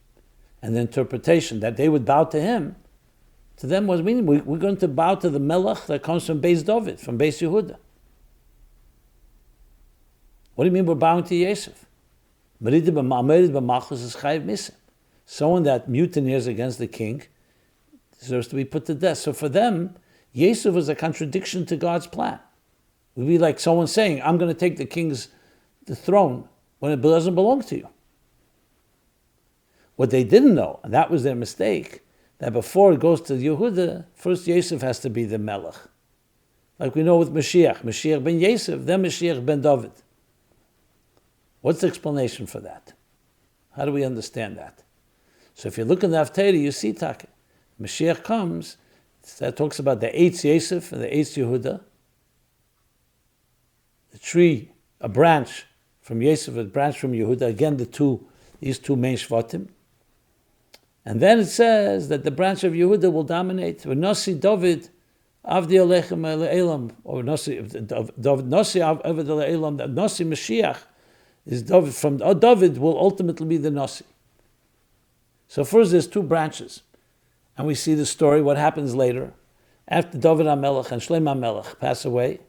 and the interpretation that they would bow to him, to them was meaning we're going to bow to the Melech that comes from Beis David, from Beis Yehuda. What do you mean we're bowing to Yosef? Someone that mutineers against the king deserves to be put to death. So for them, Yosef was a contradiction to God's plan. It would be like someone saying, I'm going to take the throne when it doesn't belong to you. What they didn't know, and that was their mistake, that before it goes to Yehuda, first Yosef has to be the Melech. Like we know with Moshiach. Moshiach ben Yosef, then Moshiach ben David. What's the explanation for that? How do we understand that? So if you look in the Haftarah, you see Taka. Mashiach comes, that talks about the Eitz Yosef and the Eitz Yehuda. The tree, a branch from Yosef, a branch from Yehuda. Again, these two main Shvatim. And then it says that the branch of Yehuda will dominate. Nasi David, Avdi Alechem Elam, or Nasi Avdi Elam, Nasi Mashiach is David. From David will ultimately be the Nasi. So first there's two branches. And we see the story, what happens later. After David HaMelech and Shlomo HaMelech pass away,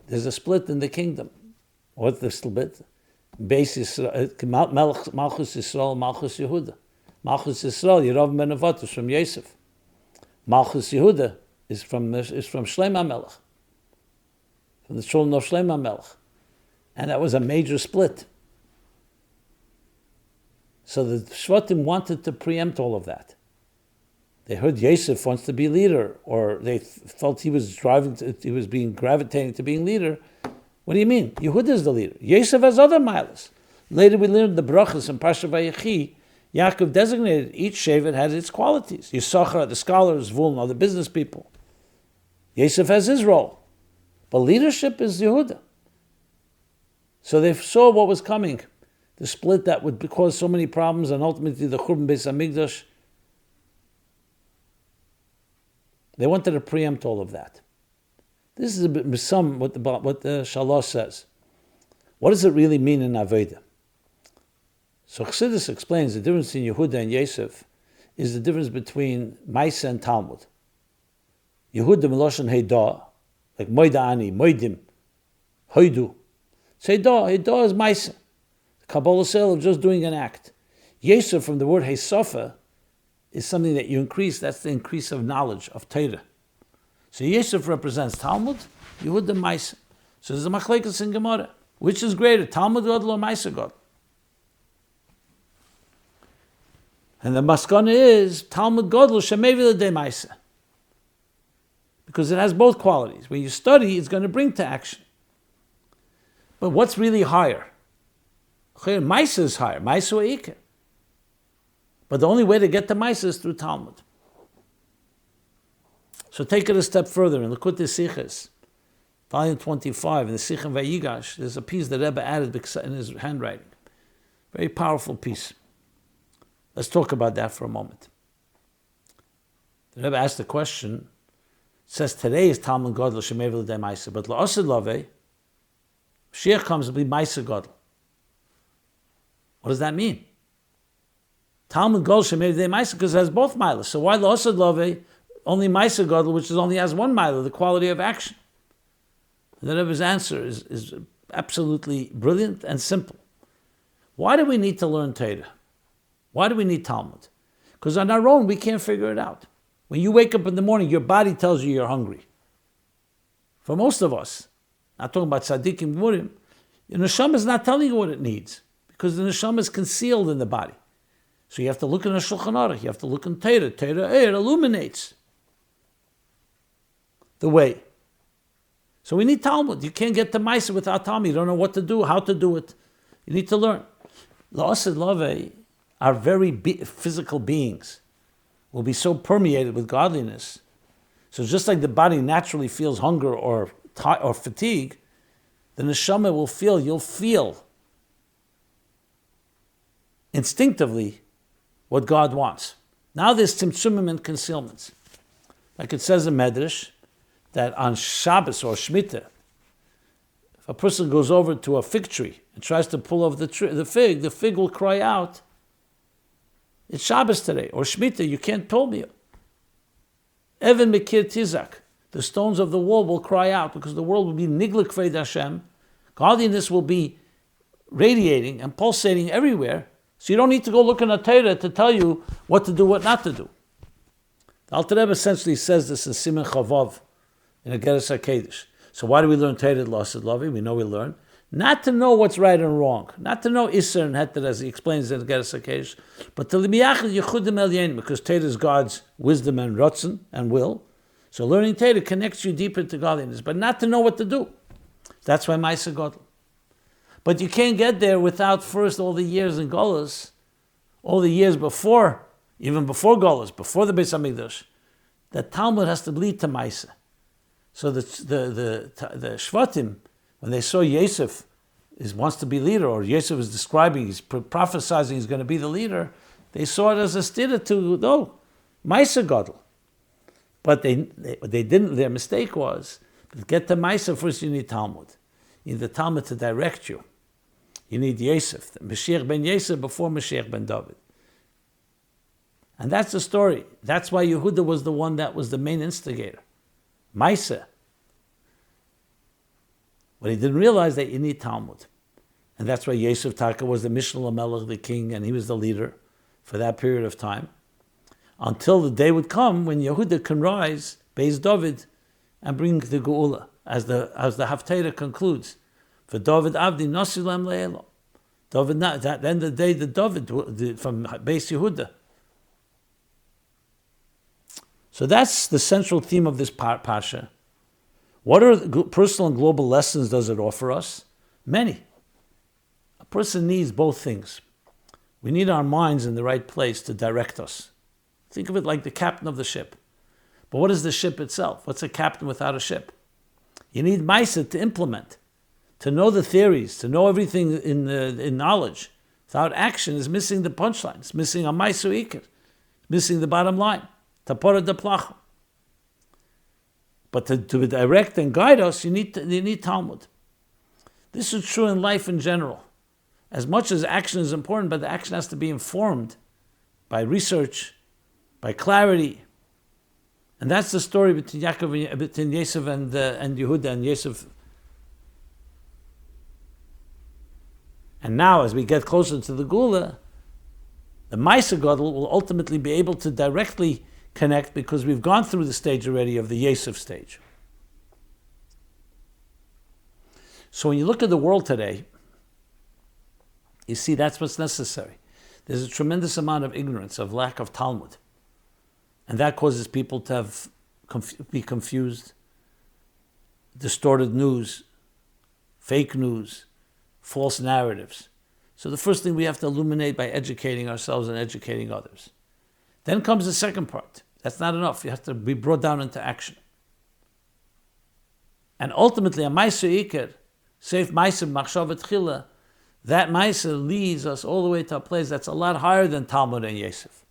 there's a split in the kingdom. What's the split? Malchus Yisrael, Malchus Yehuda. Malchus Yisrael, Yerav ben Nevat, is from Yosef. Malchus Yehuda is from Shlomo HaMelech, from the children of Shlomo HaMelech. And that was a major split. So the Shvatim wanted to preempt all of that. They heard Yosef wants to be leader, or they felt he was gravitating to being leader. What do you mean? Yehuda is the leader. Yosef has other milas. Later we learned the brachas in Parsha Vayechi. Yaakov designated each shevet has its qualities. Yisachar, the scholars, Zvulun, are the business people. Yosef has his role. But leadership is Yehuda. So they saw what was coming. The split that would cause so many problems, and ultimately the Churban Beis Hamikdash. They wanted to preempt all of that. This is a bit what the Shalah says. What does it really mean in Avodah? So Chassidus explains the difference in Yehuda and Yosef is the difference between Maisa and Talmud. Yehuda Meloshen Heidah, like Moida Ani, Moidim, Hoidu. So Heidah is Maisa. Kabbalah sale of just doing an act. Yosef from the word Heisafa is something that you increase. That's the increase of knowledge, of Torah. So Yosef represents Talmud, Yehuda Maisa. So there's a machlekes in Gemara. Which is greater, Talmud Gadol or Maisa Gadol? And the maskana is Talmud Gadol Shemevi L'Dei Maisa. Because it has both qualities. When you study, it's going to bring to action. But what's really higher? Maisa is higher. Maisa or Iker. But the only way to get to Maisa is through Talmud. So take it a step further in Likutei Sichos, volume 25, in the Sichim Vayigash, there's a piece that Rebbe added in his handwriting. Very powerful piece. Let's talk about that for a moment. The Rebbe asked the question, it says today is Talmud Gadol Shemevi L'Dei Maisa, but La'asid Lavei, Moshiach comes to be Maisa Gadol. What does that mean? Talmud Gol Shemei De Maisa, because it has both milas. So why L'Osad Love, only Maisa Gadol, which only has one mila, the quality of action? And the Rebbe's answer is absolutely brilliant and simple. Why do we need to learn Torah? Why do we need Talmud? Because on our own, we can't figure it out. When you wake up in the morning, your body tells you you're hungry. For most of us, not talking about tzaddikim gemurim, the neshama is not telling you what it needs, because the neshama is concealed in the body. So you have to look in the Shulchan Aruch, you have to look in Torah. Torah, it illuminates the way. So we need Talmud. You can't get to Maisa without Talmud. You don't know what to do, how to do it. You need to learn. La'ased Lave, our very physical beings, will be so permeated with godliness. So just like the body naturally feels hunger or fatigue, the neshama will feel, you'll feel instinctively what God wants. Now there's tzimtzumim and concealments. Like it says in Medrash, that on Shabbos or Shemitah, if a person goes over to a fig tree and tries to pull over the fig will cry out, it's Shabbos today, or Shemitah, you can't pull me. Even Mekir Tizak, the stones of the wall will cry out, because the world will be niglik Kved Hashem. Godliness will be radiating and pulsating everywhere, so you don't need to go look in a Torah to tell you what to do, what not to do. The Alter Rebbe essentially says this in Siman Chavav, in a Geras HaKedesh. So why do we learn Torah L'Ased Lavi? We know we learn. Not to know what's right and wrong, not to know Isser and Heter, as he explains in the Geras HaKedesh, but to L'miyachal Yechudim El Yenim, because Torah is God's wisdom and rotzen and will. So learning Torah connects you deeper to godliness, but not to know what to do. That's why Maisa Gadol. But you can't get there without first all the years in Golas, all the years before, even before Golas, before the Beis HaMikdash, that Talmud has to lead to Maisa. So the Shvatim, when they saw Yosef wants to be leader, or Yosef is describing, he's prophesizing he's going to be the leader, they saw it as a stira to, Maisa Gadol. But they didn't, their mistake was, to get to Maisa, first you need Talmud. You need the Talmud to direct you. You need Yosef, Moshiach ben Yosef before Moshiach ben David. And that's the story. That's why Yehuda was the one that was the main instigator. Maisa. But he didn't realize that you need Talmud. And that's why Yosef Taka was the Mishnah Lamelech, the king, and he was the leader for that period of time. Until the day would come when Yehuda can rise, Beis David, and bring the Geula, as the Haftarah concludes. For David Avdi Nasilam Le'elo. David, then the day the David from Beis Yehuda. So that's the central theme of this Pasha. What are the personal and global lessons does it offer us? Many. A person needs both things. We need our minds in the right place to direct us. Think of it like the captain of the ship. But what is the ship itself? What's a captain without a ship? You need Maisa to implement, to know the theories, to know everything in knowledge. Without action is missing the punchline. It's missing a Maisu Iker. It's missing the bottom line. Tapora de Placha. But to direct and guide us, you need Talmud. This is true in life in general. As much as action is important, but the action has to be informed by research, by clarity. And that's the story between Yosef and Yehuda and Yosef. And now, as we get closer to the Gula, the Maisa Gadol will ultimately be able to directly connect, because we've gone through the stage already of the Yosef stage. So when you look at the world today, you see that's what's necessary. There's a tremendous amount of ignorance, of lack of Talmud. And that causes people to be confused, distorted news, fake news, false narratives. So the first thing we have to illuminate by educating ourselves and educating others. Then comes the second part. That's not enough. You have to be brought down into action. And ultimately, a Maisa Iker, Seif Maisa Machshavat Chila, that Maisa leads us all the way to a place that's a lot higher than Talmud and Yosef.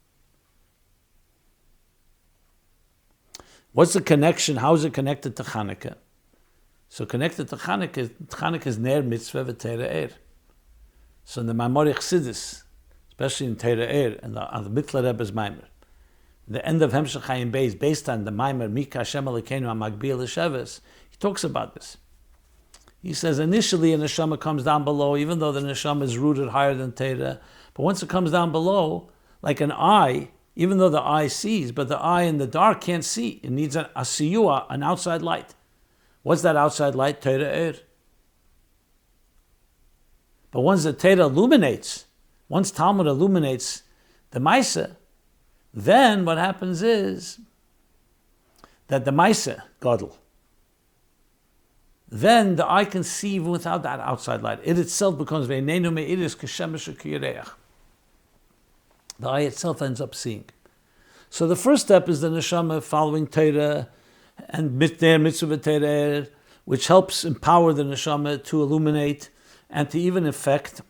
What's the connection? How is it connected to Chanukah? So connected to Chanukah is Ner Mitzvah V'Teira Er. So in the MyLife Chassidus especially in Torah Er and on the Mitla Rebbe's Maimer. The end of Hemshech Chaim Beis, based on the Maimer Mika Hashem Elokeinu HaMagbiel L'Sheves, he talks about this. He says initially a neshama comes down below, even though the neshama is rooted higher than Torah. But once it comes down below, like an eye, even though the eye sees, but the eye in the dark can't see. It needs a siyua, an outside light. What's that outside light? Torah Er. But once the Torah illuminates, once Talmud illuminates the Maisa, then what happens is that the Maisa, Gadol, then the eye can see even without that outside light. It itself becomes ve'neinu me'iris k'shemesh u'kiyireach. The eye itself ends up seeing. So the first step is the neshama following Torah and mitzvah Torah, which helps empower the neshama to illuminate and to even affect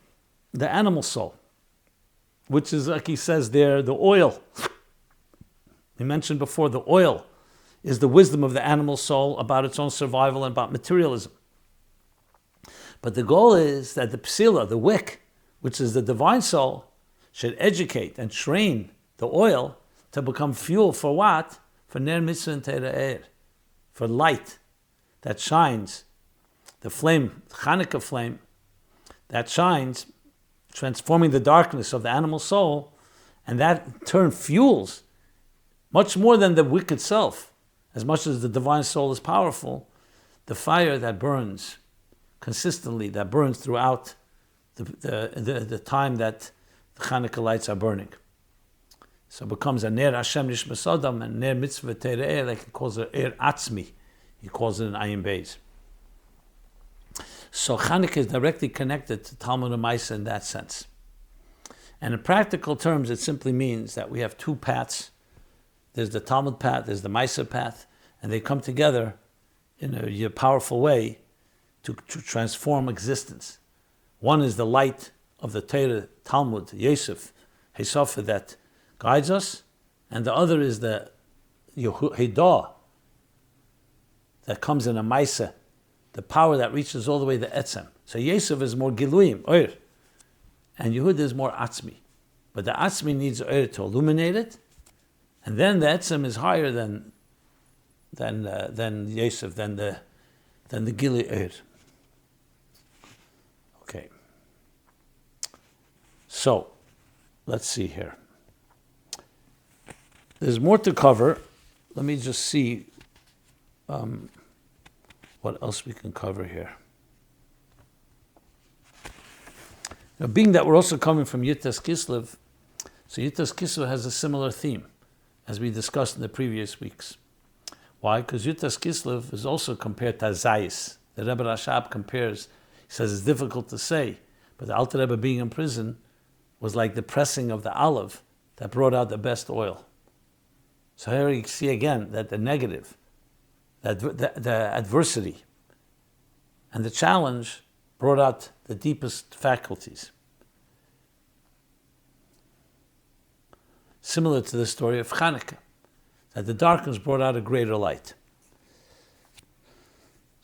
the animal soul, which is, like he says there, the oil. He mentioned before, the oil is the wisdom of the animal soul about its own survival and about materialism. But the goal is that the psila, the wick, which is the divine soul, should educate and train the oil to become fuel for what? For ner mitzvah and Torah Er, for light that shines, the flame, Chanukah flame, that shines, transforming the darkness of the animal soul, and that in turn fuels much more than the wick itself. As much as the divine soul is powerful, the fire that burns consistently, that burns throughout the time that the Chanukah lights are burning. So it becomes a ner Hashem nishmas adam and ner mitzvah Torah Er, like he calls it Er Atzmi. He calls it an Ayin Beis. So Chanukah is directly connected to Talmud U'Maisa in that sense. And in practical terms, it simply means that we have two paths. There's the Talmud path, there's the Maisa path, and they come together in a powerful way to transform existence. One is the light of the Torah, Talmud, Yosef, Hesofa, that guides us, and the other is the Yehudah that comes in a Maisa, the power that reaches all the way to Etzem. So Yosef is more Giluyim, Oir, and Yehudah is more Atzmi. But the Atzmi needs Oir to illuminate it, and then the Etzem is higher than Yosef, than the Gili Oir. Okay. So, let's see here. There's more to cover. Let me just see what else we can cover here. Now, being that we're also coming from Yutas Kislev, so Yutas Kislev has a similar theme, as we discussed in the previous weeks. Why? Because Yutas Kislev is also compared to Zayis. The Rebbe Rashab compares, he says it's difficult to say, but the Alter Rebbe being in prison was like the pressing of the olive that brought out the best oil. So here you see again that the negative, the adversity, and the challenge brought out the deepest faculties. Similar to the story of Chanukah, that the darkness brought out a greater light.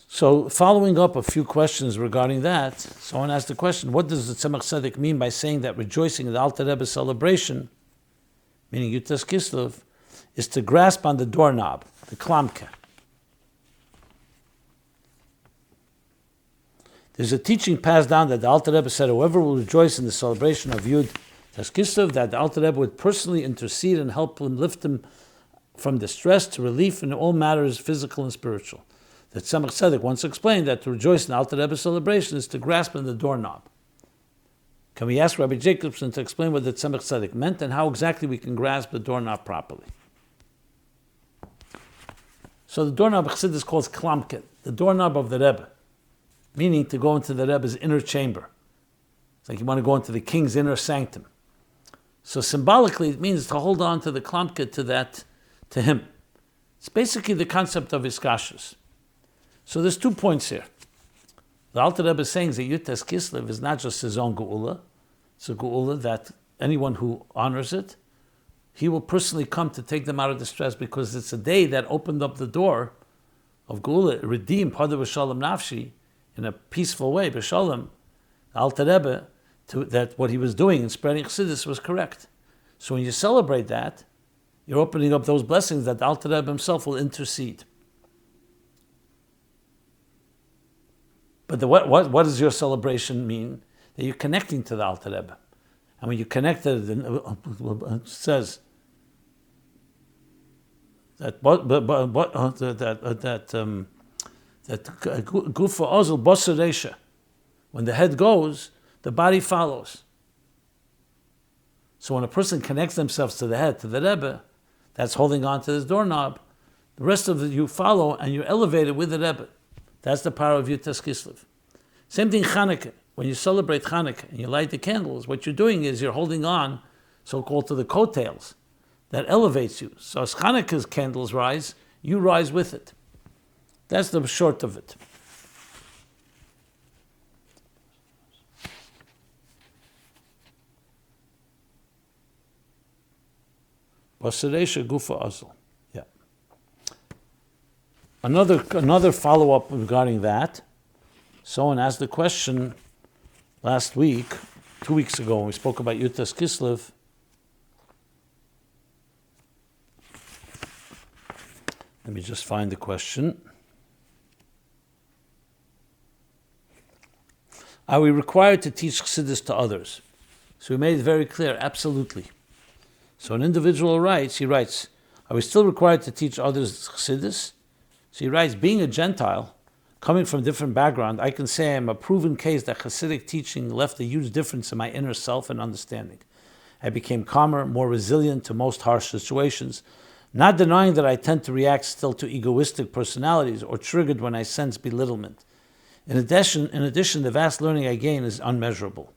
So, following up a few questions regarding that, someone asked the question, what does the Tzemach Tzedek mean by saying that rejoicing in the Alter Rebbe celebration, meaning Yutas Kislev, is to grasp on the doorknob, the klamkeh? There's a teaching passed down that the Alter Rebbe said, whoever will rejoice in the celebration of Yud Tes Kislev, that the Alter Rebbe would personally intercede and help him, lift him from distress to relief in all matters physical and spiritual. The Tzemach Tzedek once explained that to rejoice in the Alter Rebbe celebration is to grasp on the doorknob. Can we ask Rabbi Jacobson to explain what the Tzemach Tzedek meant and how exactly we can grasp the doorknob properly? So the doorknob Chassidus calls klamkeh, the doorknob of the Rebbe, meaning to go into the Rebbe's inner chamber. It's like you want to go into the king's inner sanctum. So symbolically, it means to hold on to the klamkeh, to him. It's basically the concept of iskashus. So there's 2 points here. The Alter Rebbe is saying that Yutas Kislev is not just his own geula. It's a geula that anyone who honors it, he will personally come to take them out of distress, because it's a day that opened up the door of geula, redeemed Pada B'Shalom Nafshi in a peaceful way. B'Shalom, the Alter Rebbe that what he was doing in spreading Chassidus was correct. So when you celebrate that, you're opening up those blessings that the Alter Rebbe himself will intercede. But what does your celebration mean? That you're connecting to the Alter Rebbe. And when you connect to it says that gufa ozel bosaresha, when the head goes, the body follows. So when a person connects themselves to the head, to the Rebbe, that's holding on to this doorknob, the rest of it you follow and you're elevated with the Rebbe. That's the power of Yutas Kislev. Same thing Chanukah. When you celebrate Chanukah and you light the candles, what you're doing is you're holding on, so-called, to the coattails that elevates you. So as Chanukah's candles rise, you rise with it. That's the short of it. Basaresha gufa azul. Yeah. Another follow-up regarding that. Someone asked the question last week, 2 weeks ago, when we spoke about Yutas Kislev. Let me just find the question. Are we required to teach Chassidus to others? So we made it very clear, absolutely. So an individual he writes, are we still required to teach others Chassidus? So he writes, being a Gentile, coming from a different background, I can say I am a proven case that Hasidic teaching left a huge difference in my inner self and understanding. I became calmer, more resilient to most harsh situations, not denying that I tend to react still to egoistic personalities or triggered when I sense belittlement. In addition, the vast learning I gain is unmeasurable.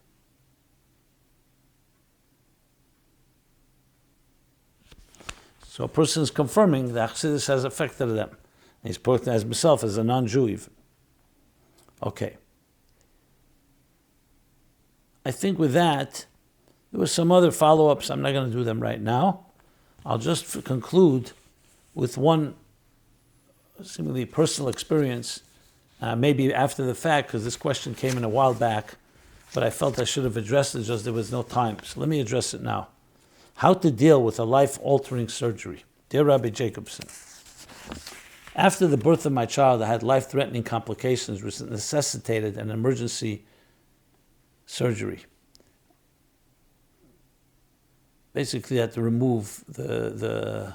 So a person is confirming that Chassidus has affected them. And he's put as himself as a non-Jew even. Okay. I think with that, there were some other follow-ups. I'm not going to do them right now. I'll just conclude with one seemingly personal experience, maybe after the fact, because this question came in a while back, but I felt I should have addressed it, just there was no time. So let me address it now. How to deal with a life-altering surgery. Dear Rabbi Jacobson, after the birth of my child, I had life-threatening complications which necessitated an emergency surgery. Basically, I had to remove the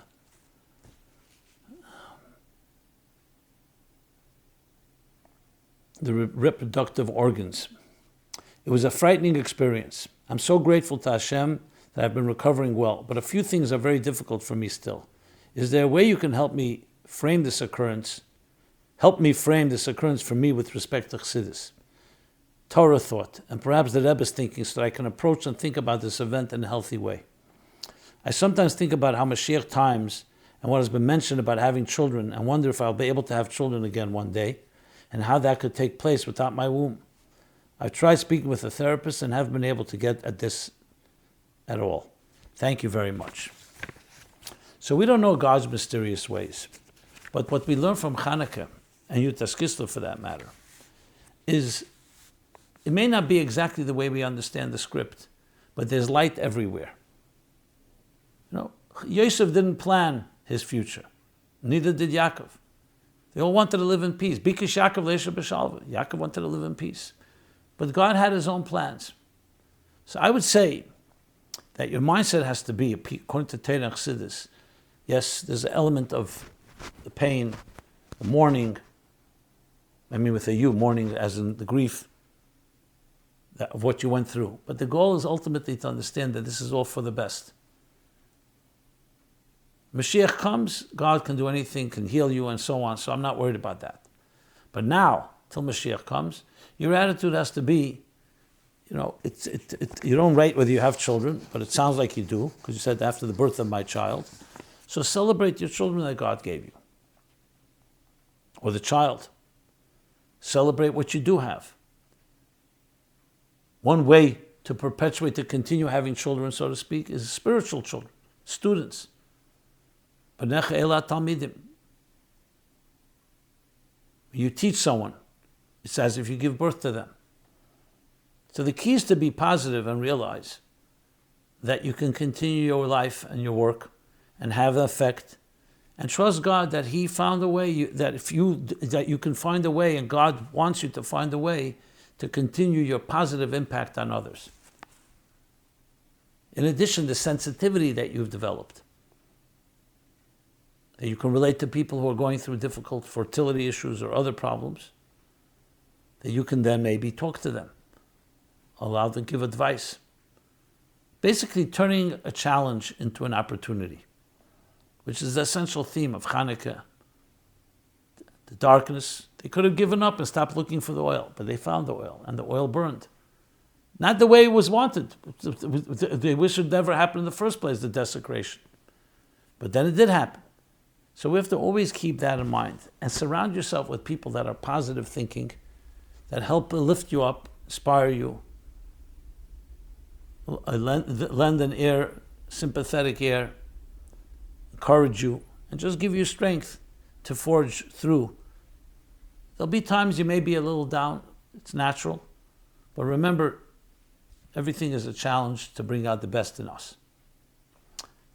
reproductive organs. It was a frightening experience. I'm so grateful to Hashem that I've been recovering well, but a few things are very difficult for me still. Is there a way you can help me frame this occurrence? Help me frame this occurrence for me with respect to Chassidus, Torah thought, and perhaps the Rebbe's thinking, so that I can approach and think about this event in a healthy way. I sometimes think about how Moshiach times and what has been mentioned about having children, and wonder if I'll be able to have children again one day, and how that could take place without my womb. I've tried speaking with a therapist and haven't been able to get at this at all. Thank you very much. So we don't know God's mysterious ways, but what we learn from Chanukah, and Yutas Kislev for that matter, is it may not be exactly the way we understand the script, but there's light everywhere. Yosef didn't plan his future. Neither did Yaakov. They all wanted to live in peace. Bikush Yaakov leisha b'shalva. Yaakov wanted to live in peace. But God had his own plans. So I would say that your mindset has to be, according to Torah and Chassidus, yes, there's an element of the pain, the mourning, with a U, mourning as in the grief of what you went through. But the goal is ultimately to understand that this is all for the best. Moshiach comes, God can do anything, can heal you, and so on, so I'm not worried about that. But now, till Moshiach comes, your attitude has to be, you don't write whether you have children, but it sounds like you do, because you said after the birth of my child. So celebrate your children that God gave you, or the child. Celebrate what you do have. One way to perpetuate, to continue having children, so to speak, is spiritual children, students. When you teach someone, it's as if you give birth to them. So the key is to be positive and realize that you can continue your life and your work and have an effect, and trust God that He found a way, that you can find a way, and God wants you to find a way to continue your positive impact on others. In addition, the sensitivity that you've developed, that you can relate to people who are going through difficult fertility issues or other problems, that you can then maybe talk to them, allow them to give advice. Basically turning a challenge into an opportunity, which is the essential theme of Chanukah. The darkness, they could have given up and stopped looking for the oil, but they found the oil, and the oil burned. Not the way it was wanted. They wish it never happened in the first place, the desecration. But then it did happen. So we have to always keep that in mind and surround yourself with people that are positive thinking, that help lift you up, inspire you, lend an ear, sympathetic ear, encourage you, and just give you strength to forge through. There'll be times you may be a little down. It's natural. But remember, everything is a challenge to bring out the best in us.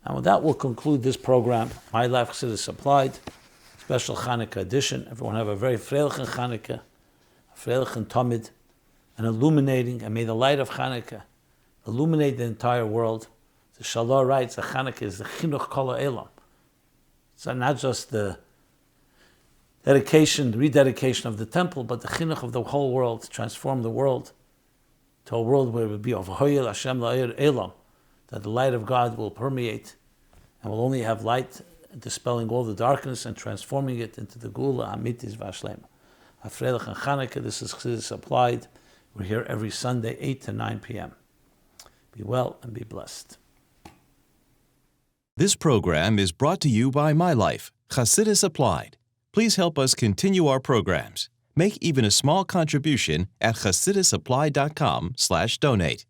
And with that, we'll conclude this program, MyLife Chassidus Applied, special Chanukah edition. Everyone have a very freilichen Chanukah, a freilichen Tamid, and illuminating, and may the light of Chanukah illuminate the entire world. The Shalom writes, the Chanukah is the chinuch kol ha'olam. It's not just the dedication, the rededication of the temple, but the chinuch of the whole world, to transform the world to a world where it will be of Hoyel Hashem la'ir elam, that the light of God will permeate and will only have light, dispelling all the darkness and transforming it into the Gula Amitis Vashlema. Afreilich and Chanukah, this is Chassidus Applied. We're here every Sunday, 8 to 9 p.m. Be well and be blessed. This program is brought to you by MyLife Chassidus Applied. Please help us continue our programs. Make even a small contribution at chassidusapply.com/donate.